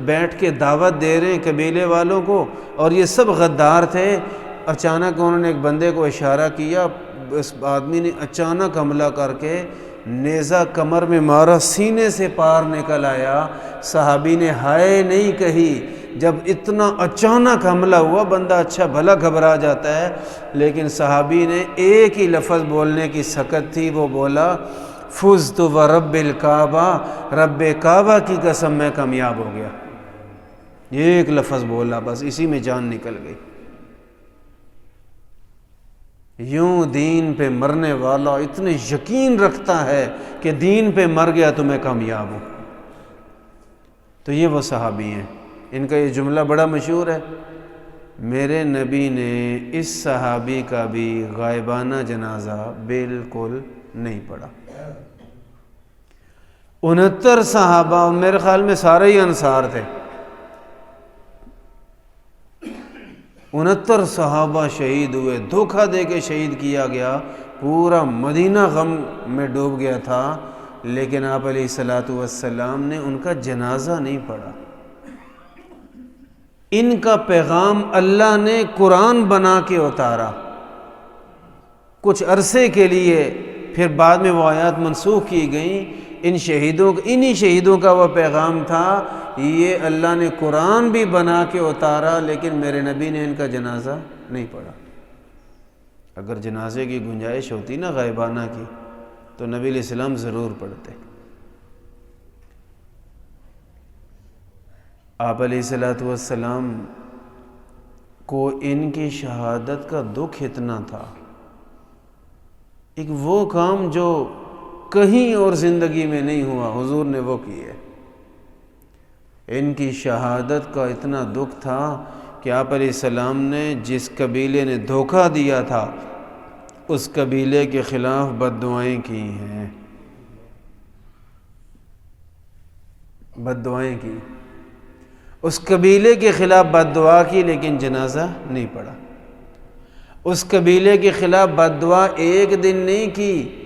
بیٹھ کے دعوت دے رہے ہیں قبیلے والوں کو، اور یہ سب غدار تھے. اچانک انہوں نے ایک بندے کو اشارہ کیا، اس آدمی نے اچانک حملہ کر کے نیزہ کمر میں مارا، سینے سے پار نکل آیا. صحابی نے ہائے نہیں کہی. جب اتنا اچانک حملہ ہوا بندہ اچھا بھلا گھبرا جاتا ہے، لیکن صحابی نے ایک ہی لفظ بولنے کی سکت تھی، وہ بولا فزت ورب الکعبہ، رب کعبہ کی قسم میں کامیاب ہو گیا. ایک لفظ بولا بس اسی میں جان نکل گئی۔ یوں دین پہ مرنے والا اتنے یقین رکھتا ہے کہ دین پہ مر گیا تو میں کامیاب ہوں۔ تو یہ وہ صحابی ہیں، ان کا یہ جملہ بڑا مشہور ہے، میرے نبی نے اس صحابی کا بھی غائبانہ جنازہ بالکل نہیں پڑھا۔ 69 صحابہ، میرے خیال میں سارے ہی انصار تھے، 69 صحابہ شہید ہوئے، دھوکہ دے کے شہید کیا گیا، پورا مدینہ غم میں ڈوب گیا تھا، لیکن آپ علیہ الصلوۃ والسلام نے ان کا جنازہ نہیں پڑھا۔ ان کا پیغام اللہ نے قرآن بنا کے اتارا کچھ عرصے کے لیے، پھر بعد میں وہ آیات منسوخ کی گئیں۔ انہی شہیدوں کا وہ پیغام تھا، یہ اللہ نے قرآن بھی بنا کے اتارا، لیکن میرے نبی نے ان کا جنازہ نہیں پڑھا۔ اگر جنازے کی گنجائش ہوتی نا غائبانہ کی تو نبی علیہ السلام ضرور پڑھتے۔ آپ علیہ الصلوۃ والسلام کو ان کی شہادت کا دکھ اتنا تھا، ایک وہ کام جو کہیں اور زندگی میں نہیں ہوا حضور نے وہ کی ہے۔ ان کی شہادت کا اتنا دکھ تھا کہ آپ علیہ السلام نے جس قبیلے نے دھوکہ دیا تھا اس قبیلے کے خلاف بد دعائیں کی ہیں، بد دعائیں کی، اس قبیلے کے خلاف بد دعا کی، لیکن جنازہ نہیں پڑھا۔ اس قبیلے کے خلاف بد دعا ایک دن نہیں کی،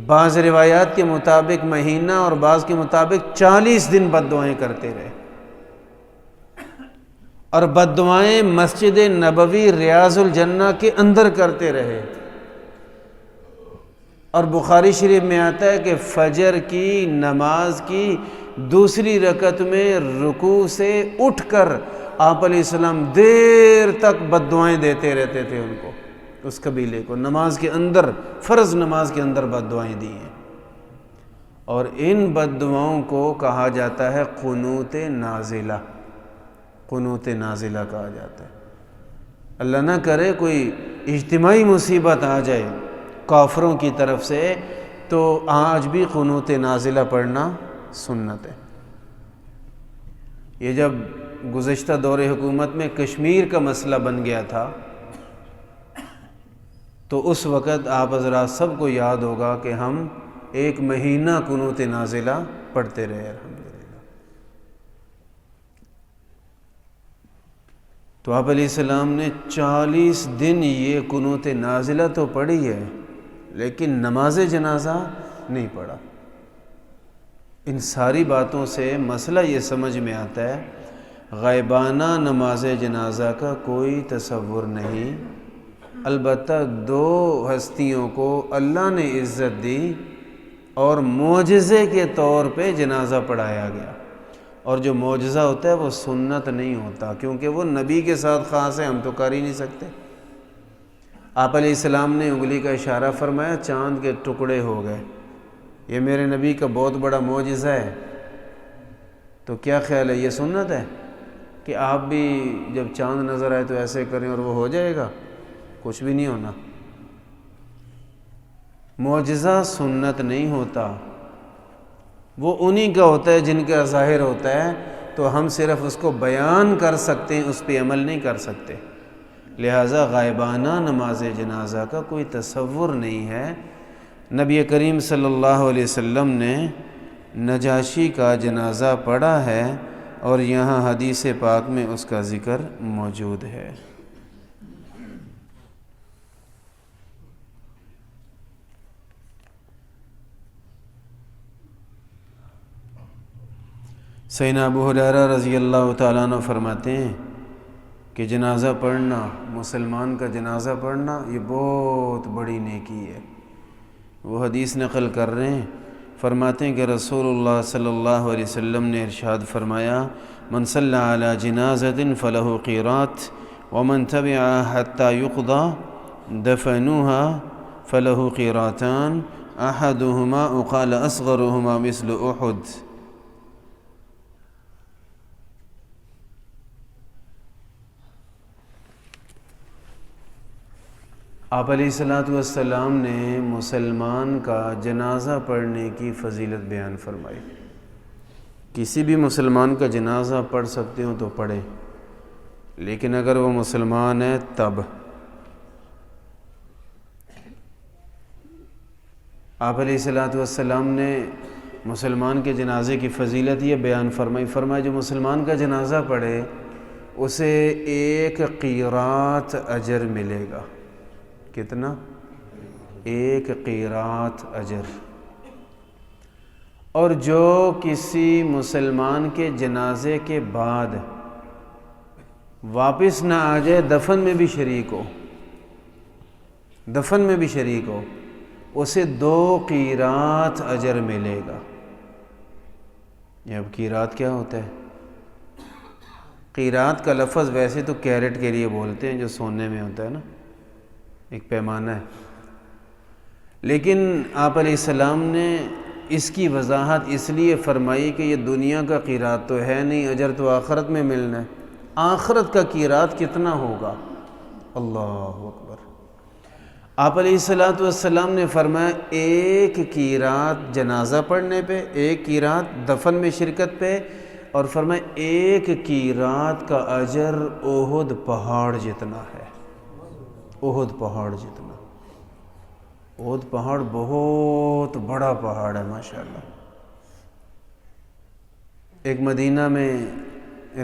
بعض روایات کے مطابق مہینہ اور بعض کے مطابق 40 دن بد دعائیں کرتے رہے، اور بد دعائیں مسجد نبوی ریاض الجنہ کے اندر کرتے رہے۔ اور بخاری شریف میں آتا ہے کہ فجر کی نماز کی دوسری رکعت میں رکوع سے اٹھ کر آپ علیہ السلام دیر تک بد دعائیں دیتے رہتے تھے ان کو، اس قبیلے کو، نماز کے اندر، فرض نماز کے اندر بد دعائیں دی ہیں۔ اور ان بد دعاؤں کو کہا جاتا ہے قنوت نازلہ، قنوت نازلہ کہا جاتا ہے۔ اللہ نہ کرے کوئی اجتماعی مصیبت آ جائے کافروں کی طرف سے تو آج بھی قنوت نازلہ پڑھنا سنت ہے۔ یہ جب گزشتہ دور حکومت میں کشمیر کا مسئلہ بن گیا تھا تو اس وقت آپ حضرات سب کو یاد ہوگا کہ ہم ایک مہینہ قنوت نازلہ پڑھتے رہے الحمدللہ۔ تو آپ علیہ السلام نے 40 دن یہ قنوت نازلہ تو پڑھی ہے، لیکن نماز جنازہ نہیں پڑھا۔ ان ساری باتوں سے مسئلہ یہ سمجھ میں آتا ہے، غائبانہ نماز جنازہ کا کوئی تصور نہیں، البتہ 2 ہستیوں کو اللہ نے عزت دی اور معجزے کے طور پہ جنازہ پڑھایا گیا، اور جو معجزہ ہوتا ہے وہ سنت نہیں ہوتا، کیونکہ وہ نبی کے ساتھ خاص ہے، ہم تو کر ہی نہیں سکتے۔ آپ علیہ السلام نے انگلی کا اشارہ فرمایا، چاند کے ٹکڑے ہو گئے، یہ میرے نبی کا بہت بڑا معجزہ ہے۔ تو کیا خیال ہے، یہ سنت ہے کہ آپ بھی جب چاند نظر آئے تو ایسے کریں اور وہ ہو جائے گا؟ کچھ بھی نہیں ہونا۔ معجزہ سنت نہیں ہوتا، وہ انہی کا ہوتا ہے جن کا ظاہر ہوتا ہے، تو ہم صرف اس کو بیان کر سکتے ہیں، اس پہ عمل نہیں کر سکتے۔ لہٰذا غائبانہ نماز جنازہ کا کوئی تصور نہیں ہے۔ نبی کریم صلی اللہ علیہ وسلم نے نجاشی کا جنازہ پڑھا ہے، اور یہاں حدیث پاک میں اس کا ذکر موجود ہے۔ سیدنا ابو ہریرہ رضی اللہ تعالیٰ عنہ فرماتے ہیں کہ جنازہ پڑھنا، مسلمان کا جنازہ پڑھنا، یہ بہت بڑی نیکی ہے۔ وہ حدیث نقل کر رہے ہیں، فرماتے ہیں کہ رسول اللہ صلی اللہ علیہ وسلم نے ارشاد فرمایا، من صلی علی جنازۃ فلہ قیرات ومن تبعها حتی یقضى دفنوها فلہ قیراتان احدہما وقال اصغرہما مثل احد۔ آپ علیہ الصلوۃ والسلام نے مسلمان کا جنازہ پڑھنے کی فضیلت بیان فرمائی۔ کسی بھی مسلمان کا جنازہ پڑھ سکتے ہو تو پڑھیں، لیکن اگر وہ مسلمان ہے تب۔ آپ علیہ الصلوۃ والسلام نے مسلمان کے جنازے کی فضیلت یہ بیان فرمائی جو مسلمان کا جنازہ پڑھے اسے 1 قیرات اجر ملے گا۔ کتنا؟ 1 قیرات اجر۔ اور جو کسی مسلمان کے جنازے کے بعد واپس نہ آ جائے، دفن میں بھی شریک ہو، اسے 2 قیرات اجر ملے گا۔ یہ اب قیرات کیا ہوتا ہے؟ قیرات کا لفظ ویسے تو کیرٹ کے لیے بولتے ہیں جو سونے میں ہوتا ہے نا، ایک پیمانہ ہے، لیکن آپ علیہ السلام نے اس کی وضاحت اس لیے فرمائی کہ یہ دنیا کا قیرات تو ہے نہیں، اجر تو آخرت میں ملنا ہے۔ آخرت کا قیرات کتنا ہوگا؟ اللہ اکبر۔ آپ علیہ الصلوۃ والسلام نے فرمایا 1 قیرات جنازہ پڑھنے پہ، 1 قیرات دفن میں شرکت پہ، اور فرمایا 1 قیرات کا اجر احد پہاڑ جتنا ہے۔ احد پہاڑ جتنا۔ احد پہاڑ بہت بڑا پہاڑ ہے ماشاءاللہ۔ ایک مدینہ میں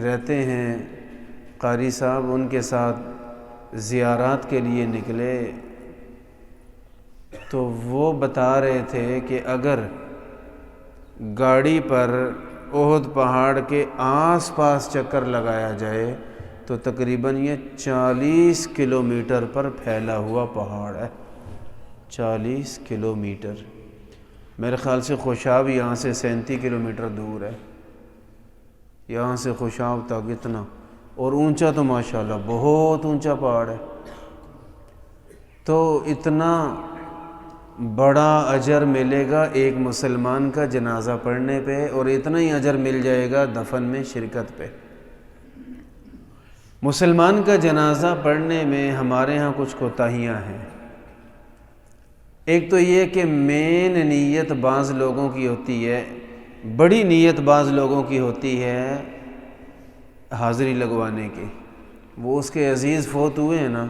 رہتے ہیں قاری صاحب، ان کے ساتھ زیارات کے لیے نکلے تو وہ بتا رہے تھے کہ اگر گاڑی پر احد پہاڑ کے آس پاس چکر لگایا جائے تو تقریباً یہ 40 کلومیٹر پر پھیلا ہوا پہاڑ ہے۔ 40 کلومیٹر، میرے خیال سے خوشاب یہاں سے 37 کلومیٹر دور ہے، یہاں سے خوشاب تک اتنا، اور اونچا تو ماشاءاللہ بہت اونچا پہاڑ ہے۔ تو اتنا بڑا اجر ملے گا ایک مسلمان کا جنازہ پڑھنے پہ، اور اتنا ہی اجر مل جائے گا دفن میں شرکت پہ۔ مسلمان کا جنازہ پڑھنے میں ہمارے ہاں کچھ کوتاہیاں ہیں۔ ایک تو یہ کہ مین نیت بعض لوگوں کی ہوتی ہے، بڑی نیت بعض لوگوں کی ہوتی ہے حاضری لگوانے کی۔ وہ اس کے عزیز فوت ہوئے ہیں نا،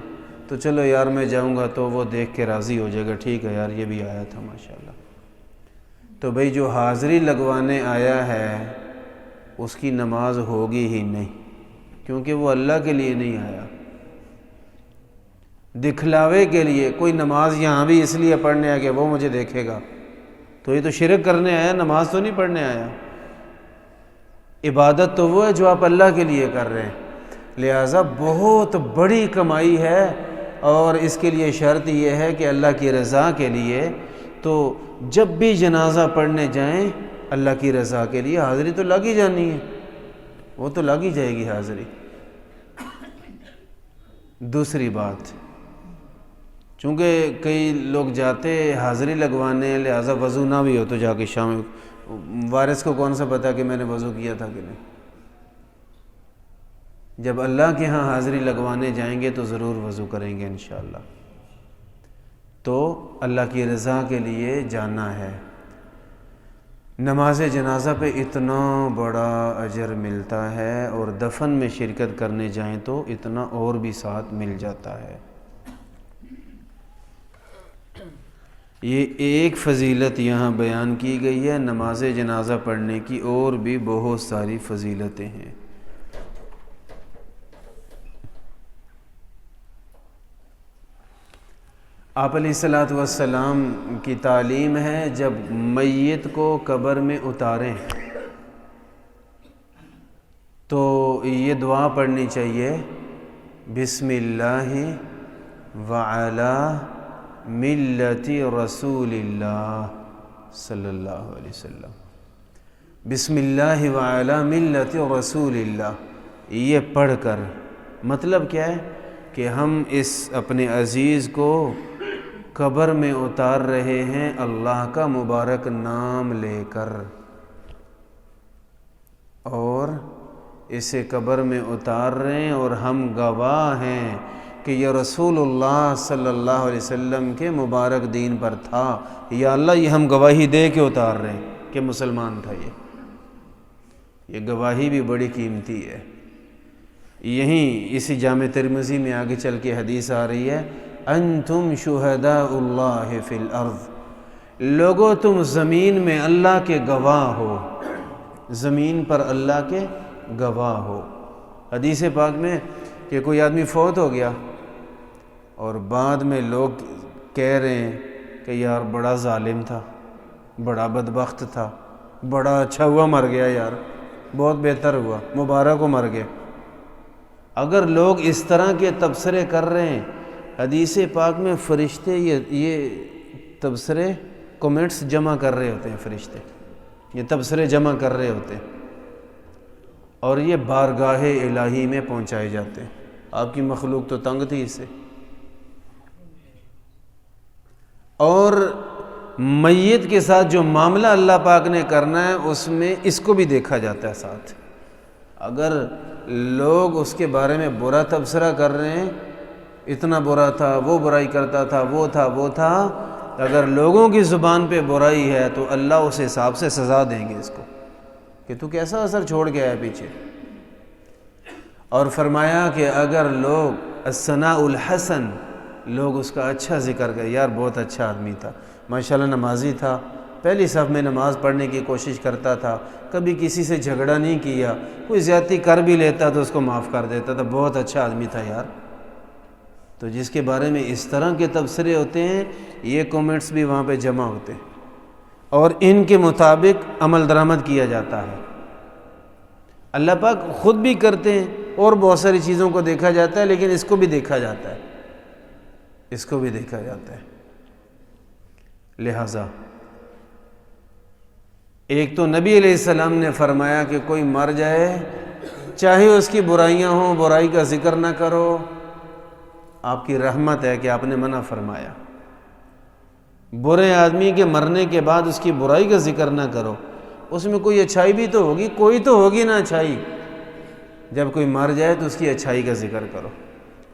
تو چلو یار میں جاؤں گا تو وہ دیکھ کے راضی ہو جائے گا، ٹھیک ہے یار یہ بھی آیا تھا ماشاءاللہ۔ تو بھئی جو حاضری لگوانے آیا ہے اس کی نماز ہوگی ہی نہیں، کیونکہ وہ اللہ کے لیے نہیں آیا، دکھلاوے کے لیے۔ کوئی نماز یہاں بھی اس لیے پڑھنے آیا کہ وہ مجھے دیکھے گا، تو یہ تو شرک کرنے آیا، نماز تو نہیں پڑھنے آیا۔ عبادت تو وہ ہے جو آپ اللہ کے لیے کر رہے ہیں، لہٰذا بہت بڑی کمائی ہے، اور اس کے لیے شرط یہ ہے کہ اللہ کی رضا کے لیے۔ تو جب بھی جنازہ پڑھنے جائیں اللہ کی رضا کے لیے، حاضری تو لگ ہی جانی ہے، وہ تو لگ ہی جائے گی حاضری۔ دوسری بات، چونکہ کئی لوگ جاتے حاضری لگوانے، لہٰذا وضو نہ بھی ہو تو جا کے شام، وارث کو کون سا پتا کہ میں نے وضو کیا تھا کہ نہیں۔ جب اللہ کے ہاں حاضری لگوانے جائیں گے تو ضرور وضو کریں گے انشاءاللہ۔ تو اللہ کی رضا کے لیے جانا ہے۔ نماز جنازہ پہ اتنا بڑا اجر ملتا ہے، اور دفن میں شرکت کرنے جائیں تو اتنا اور بھی ساتھ مل جاتا ہے۔ یہ ایک فضیلت یہاں بیان کی گئی ہے، نماز جنازہ پڑھنے کی اور بھی بہت ساری فضیلتیں ہیں۔ آپ علیہ الصلوۃ والسلام کی تعلیم ہے جب میت کو قبر میں اتاریں تو یہ دعا پڑھنی چاہیے، بسم اللہ وعلی ملت رسول اللہ صلی اللہ علیہ وسلم۔ بسم اللہ وعلی ملت رسول اللہ، یہ پڑھ کر مطلب کیا ہے کہ ہم اس اپنے عزیز کو قبر میں اتار رہے ہیں اللہ کا مبارک نام لے کر، اور اسے قبر میں اتار رہے ہیں، اور ہم گواہ ہیں کہ یہ رسول اللہ صلی اللہ علیہ وسلم کے مبارک دین پر تھا، یا اللہ یہ ہم گواہی دے کے اتار رہے ہیں کہ مسلمان تھا۔ یہ گواہی بھی بڑی قیمتی ہے۔ یہیں اسی جامع ترمذی میں آگے چل کے حدیث آ رہی ہے، انتم شہداء اللہ فی الارض، لوگو تم زمین میں اللہ کے گواہ ہو، زمین پر اللہ کے گواہ ہو۔ حدیث پاک میں کہ کوئی آدمی فوت ہو گیا اور بعد میں لوگ کہہ رہے ہیں کہ یار بڑا ظالم تھا، بڑا بدبخت تھا، بڑا اچھا ہوا مر گیا، یار بہت بہتر ہوا، مبارک ہو مر گئے۔ اگر لوگ اس طرح کے تبصرے کر رہے ہیں، حدیث پاک میں فرشتے یہ تبصرے کومنٹس جمع کر رہے ہوتے ہیں، فرشتے یہ تبصرے جمع کر رہے ہوتے ہیں اور یہ بارگاہ الہی میں پہنچائے جاتے ہیں۔ آپ کی مخلوق تو تنگ تھی اس سے۔ اور میت کے ساتھ جو معاملہ اللہ پاک نے کرنا ہے اس میں اس کو بھی دیکھا جاتا ہے ساتھ۔ اگر لوگ اس کے بارے میں برا تبصرہ کر رہے ہیں، اتنا برا تھا، وہ برائی کرتا تھا، وہ تھا، اگر لوگوں کی زبان پہ برائی ہے تو اللہ اس حساب سے سزا دیں گے اس کو کہ تو کیسا اثر چھوڑ کے آیا پیچھے۔ اور فرمایا کہ اگر لوگ الثناء الحسن، لوگ اس کا اچھا ذکر کریں، یار بہت اچھا آدمی تھا، ماشاءاللہ نمازی تھا، پہلی صف میں نماز پڑھنے کی کوشش کرتا تھا، کبھی کسی سے جھگڑا نہیں کیا، کوئی زیادتی کر بھی لیتا تو اس کو معاف کر دیتا تھا، بہت اچھا آدمی تھا یار۔ تو جس کے بارے میں اس طرح کے تبصرے ہوتے ہیں، یہ کومنٹس بھی وہاں پہ جمع ہوتے ہیں اور ان کے مطابق عمل درآمد کیا جاتا ہے۔ اللہ پاک خود بھی کرتے ہیں اور بہت ساری چیزوں کو دیکھا جاتا ہے، لیکن اس کو بھی دیکھا جاتا ہے، اس کو بھی دیکھا جاتا ہے۔ لہذا ایک تو نبی علیہ السلام نے فرمایا کہ کوئی مر جائے چاہے اس کی برائیاں ہوں، برائی کا ذکر نہ کرو، آپ کی رحمت ہے کہ آپ نے منع فرمایا۔ برے آدمی کے مرنے کے بعد اس کی برائی کا ذکر نہ کرو، اس میں کوئی اچھائی بھی تو ہوگی، کوئی تو ہوگی نا اچھائی۔ جب کوئی مر جائے تو اس کی اچھائی کا ذکر کرو۔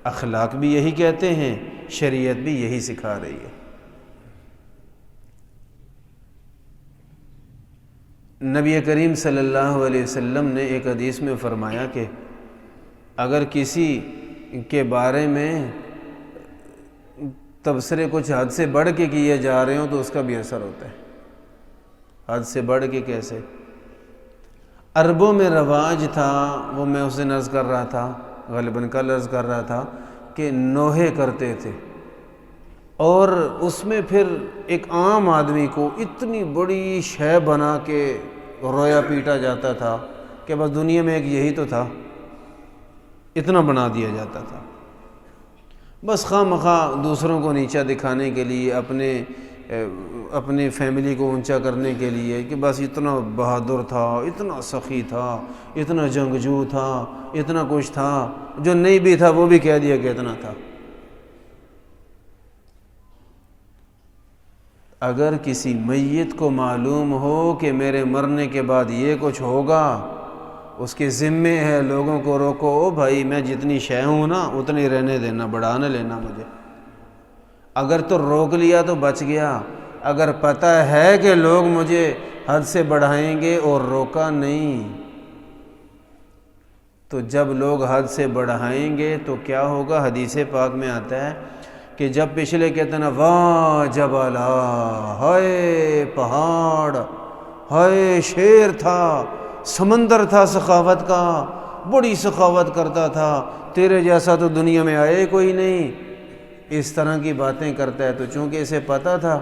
اخلاق بھی یہی کہتے ہیں، شریعت بھی یہی سکھا رہی ہے۔ نبی کریم صلی اللہ علیہ وسلم نے ایک حدیث میں فرمایا کہ اگر کسی کے بارے میں تبصرے کچھ حد سے بڑھ کے کیے جا رہے ہوں تو اس کا بھی اثر ہوتا ہے۔ حد سے بڑھ کے کیسے؟ عربوں میں رواج تھا، وہ میں اس دن عرض کر رہا تھا، غالباً کل عرض کر رہا تھا کہ نوحے کرتے تھے، اور اس میں پھر ایک عام آدمی کو اتنی بڑی شے بنا کے رویا پیٹا جاتا تھا کہ بس دنیا میں ایک یہی تو تھا، اتنا بنا دیا جاتا تھا، بس خواہ مخواہ دوسروں کو نیچا دکھانے کے لیے، اپنے فیملی کو اونچا کرنے کے لیے، کہ بس اتنا بہادر تھا، اتنا سخی تھا، اتنا جنگجو تھا، اتنا کچھ تھا، جو نہیں بھی تھا وہ بھی کہہ دیا کہ اتنا تھا۔ اگر کسی میت کو معلوم ہو کہ میرے مرنے کے بعد یہ کچھ ہوگا، اس کے ذمے ہے لوگوں کو روکو، او بھائی میں جتنی شے ہوں نا اتنی رہنے دینا، بڑھا نہ لینا مجھے۔ اگر تو روک لیا تو بچ گیا، اگر پتہ ہے کہ لوگ مجھے حد سے بڑھائیں گے اور روکا نہیں، تو جب لوگ حد سے بڑھائیں گے تو کیا ہوگا؟ حدیث پاک میں آتا ہے کہ جب پچھلے کہتے ہیں نا واہ جبلا، ہائے پہاڑ، ہائے شیر تھا، سمندر تھا سخاوت کا، بڑی سخاوت کرتا تھا، تیرے جیسا تو دنیا میں آئے کوئی نہیں، اس طرح کی باتیں کرتا ہے، تو چونکہ اسے پتہ تھا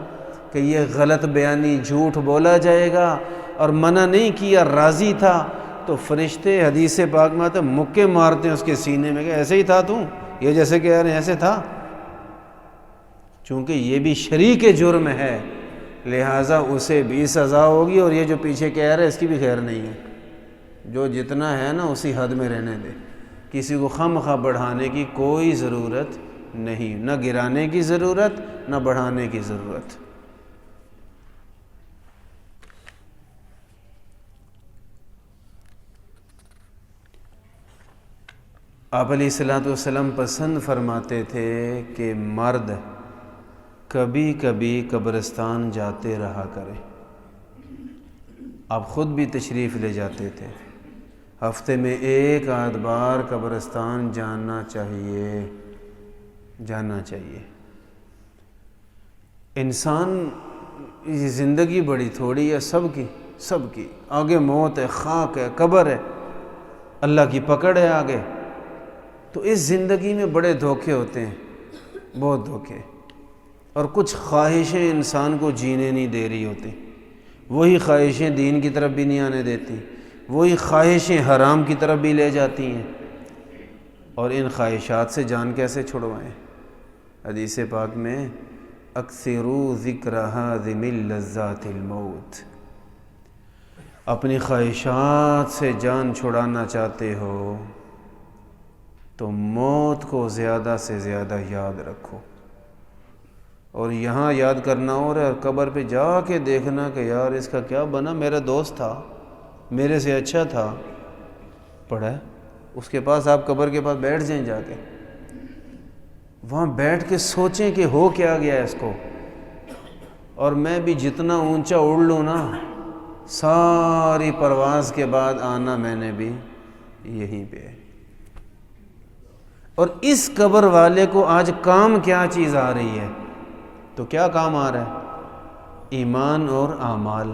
کہ یہ غلط بیانی، جھوٹ بولا جائے گا، اور منع نہیں کیا، راضی تھا، تو فرشتے حدیث پاک میں آتے مکے مارتے ہیں اس کے سینے میں کہ ایسے ہی تھا تو، یہ جیسے کہہ رہے ہیں ایسے تھا، چونکہ یہ بھی شریک جرم ہے، لہٰذا اسے بھی سزا ہوگی، اور یہ جو پیچھے کہہ رہے اس کی بھی خیر نہیں ہے۔ جو جتنا ہے نا اسی حد میں رہنے دے، کسی کو خواہ مخواہ بڑھانے کی کوئی ضرورت نہیں، نہ گرانے کی ضرورت، نہ بڑھانے کی ضرورت۔ آپ علیہ الصلوۃ والسلام پسند فرماتے تھے کہ مرد کبھی کبھی قبرستان جاتے رہا کرے۔ آپ خود بھی تشریف لے جاتے تھے، ہفتے میں ایک آدھ بار قبرستان جانا چاہیے۔ انسان یہ زندگی بڑی تھوڑی ہے، سب کی آگے موت ہے، خاک ہے، قبر ہے، اللہ کی پکڑ ہے آگے۔ تو اس زندگی میں بڑے دھوکے ہوتے ہیں، بہت دھوکے، اور کچھ خواہشیں انسان کو جینے نہیں دے رہی ہوتی، وہی خواہشیں دین کی طرف بھی نہیں آنے دیتی، وہی خواہشیں حرام کی طرف بھی لے جاتی ہیں۔ اور ان خواہشات سے جان کیسے چھڑوائیں؟ حدیث پاک میں اکثروا ذکر ہاضم لذات الموت، اپنی خواہشات سے جان چھڑانا چاہتے ہو تو موت کو زیادہ سے زیادہ یاد رکھو، اور یہاں یاد کرنا اور قبر پہ جا کے دیکھنا کہ یار اس کا کیا بنا، میرا دوست تھا، میرے سے اچھا تھا، پڑھا ہے اس کے پاس، آپ قبر کے پاس بیٹھ جائیں، جا کے وہاں بیٹھ کے سوچیں کہ ہو کیا گیا اس کو، اور میں بھی جتنا اونچا اڑ لوں نا، ساری پرواز کے بعد آنا میں نے بھی یہیں پہ۔ اور اس قبر والے کو آج کام کیا چیز آ رہی ہے؟ تو کیا کام آ رہا ہے؟ ایمان اور اعمال۔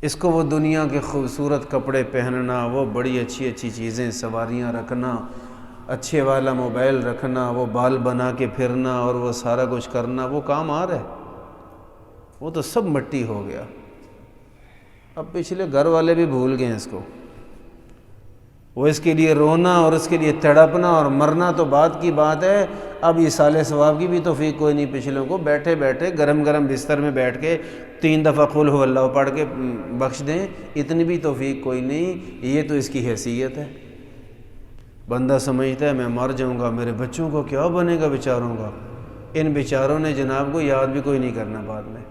اس کو وہ دنیا کے خوبصورت کپڑے پہننا، وہ بڑی اچھی چیزیں، سواریاں رکھنا، اچھے والا موبائل رکھنا، وہ بال بنا کے پھرنا اور وہ سارا کچھ کرنا، وہ کام آ رہا ہے؟ وہ تو سب مٹی ہو گیا۔ اب پچھلے گھر والے بھی بھول گئے ہیں اس کو، وہ اس کے لیے رونا اور اس کے لیے تڑپنا اور مرنا تو بعد کی بات ہے۔ اب یہ سال ثواب کی بھی توفیق کوئی نہیں پچھلوں کو، بیٹھے بیٹھے گرم بستر میں بیٹھ کے 3 دفعہ قل ہو اللہ پڑھ کے بخش دیں، اتنی بھی توفیق کوئی نہیں۔ یہ تو اس کی حیثیت ہے۔ بندہ سمجھتا ہے میں مر جاؤں گا، میرے بچوں کو کیا بنے گا بیچاروں کا۔ ان بیچاروں نے جناب کو یاد بھی کوئی نہیں کرنا بعد میں۔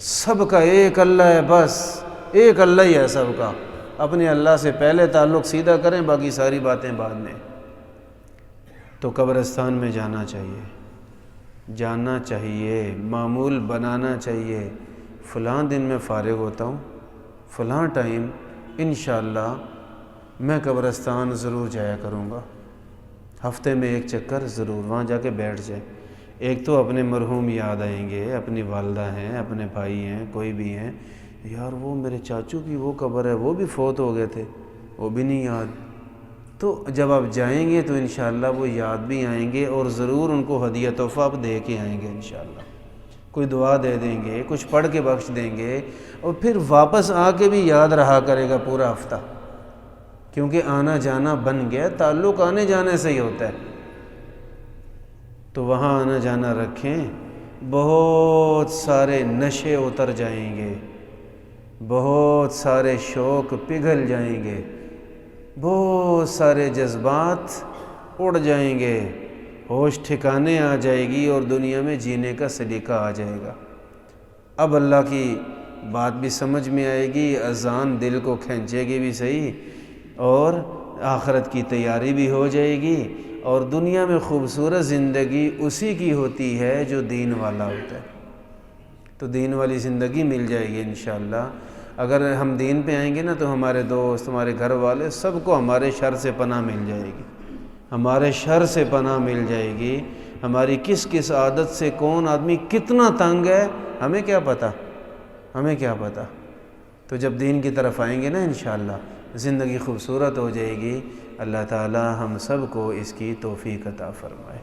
سب کا ایک اللہ ہے، بس ایک اللہ ہی ہے سب کا۔ اپنے اللہ سے پہلے تعلق سیدھا کریں، باقی ساری باتیں بعد میں۔ تو قبرستان میں جانا چاہیے، معمول بنانا چاہیے۔ فلاں دن میں فارغ ہوتا ہوں، فلاں ٹائم انشاءاللہ میں قبرستان ضرور جایا کروں گا، ہفتے میں ایک چکر ضرور وہاں جا کے بیٹھ جائے۔ ایک تو اپنے مرحوم یاد آئیں گے، اپنی والدہ ہیں، اپنے بھائی ہیں، کوئی بھی ہیں، یار وہ میرے چاچو کی وہ قبر ہے، وہ بھی فوت ہو گئے تھے، وہ بھی نہیں یاد۔ تو جب آپ جائیں گے تو انشاءاللہ وہ یاد بھی آئیں گے، اور ضرور ان کو ہدیہ تحفہ آپ دے کے آئیں گے انشاءاللہ۔ کوئی دعا دے دیں گے، کچھ پڑھ کے بخش دیں گے، اور پھر واپس آ کے بھی یاد رہا کرے گا پورا ہفتہ، کیونکہ آنا جانا بن گیا، تعلق آنے جانے سے ہی ہوتا ہے۔ تو وہاں آنا جانا رکھیں، بہت سارے نشے اتر جائیں گے، بہت سارے شوق پگھل جائیں گے، بہت سارے جذبات اڑ جائیں گے، ہوش ٹھکانے آ جائے گی، اور دنیا میں جینے کا سلیقہ آ جائے گا۔ اب اللہ کی بات بھی سمجھ میں آئے گی، اذان دل کو کھینچے گی بھی صحیح، اور آخرت کی تیاری بھی ہو جائے گی، اور دنیا میں خوبصورت زندگی اسی کی ہوتی ہے جو دین والا ہوتا ہے۔ تو دین والی زندگی مل جائے گی انشاءاللہ۔ اگر ہم دین پہ آئیں گے نا تو ہمارے دوست، ہمارے گھر والے، سب کو ہمارے شر سے پناہ مل جائے گی، ہمارے شر سے پناہ مل جائے گی۔ ہماری کس عادت سے کون آدمی کتنا تنگ ہے ہمیں کیا پتہ۔ تو جب دین کی طرف آئیں گے نا انشاءاللہ زندگی خوبصورت ہو جائے گی۔ اللہ تعالی ہم سب کو اس کی توفیق عطا فرمائے۔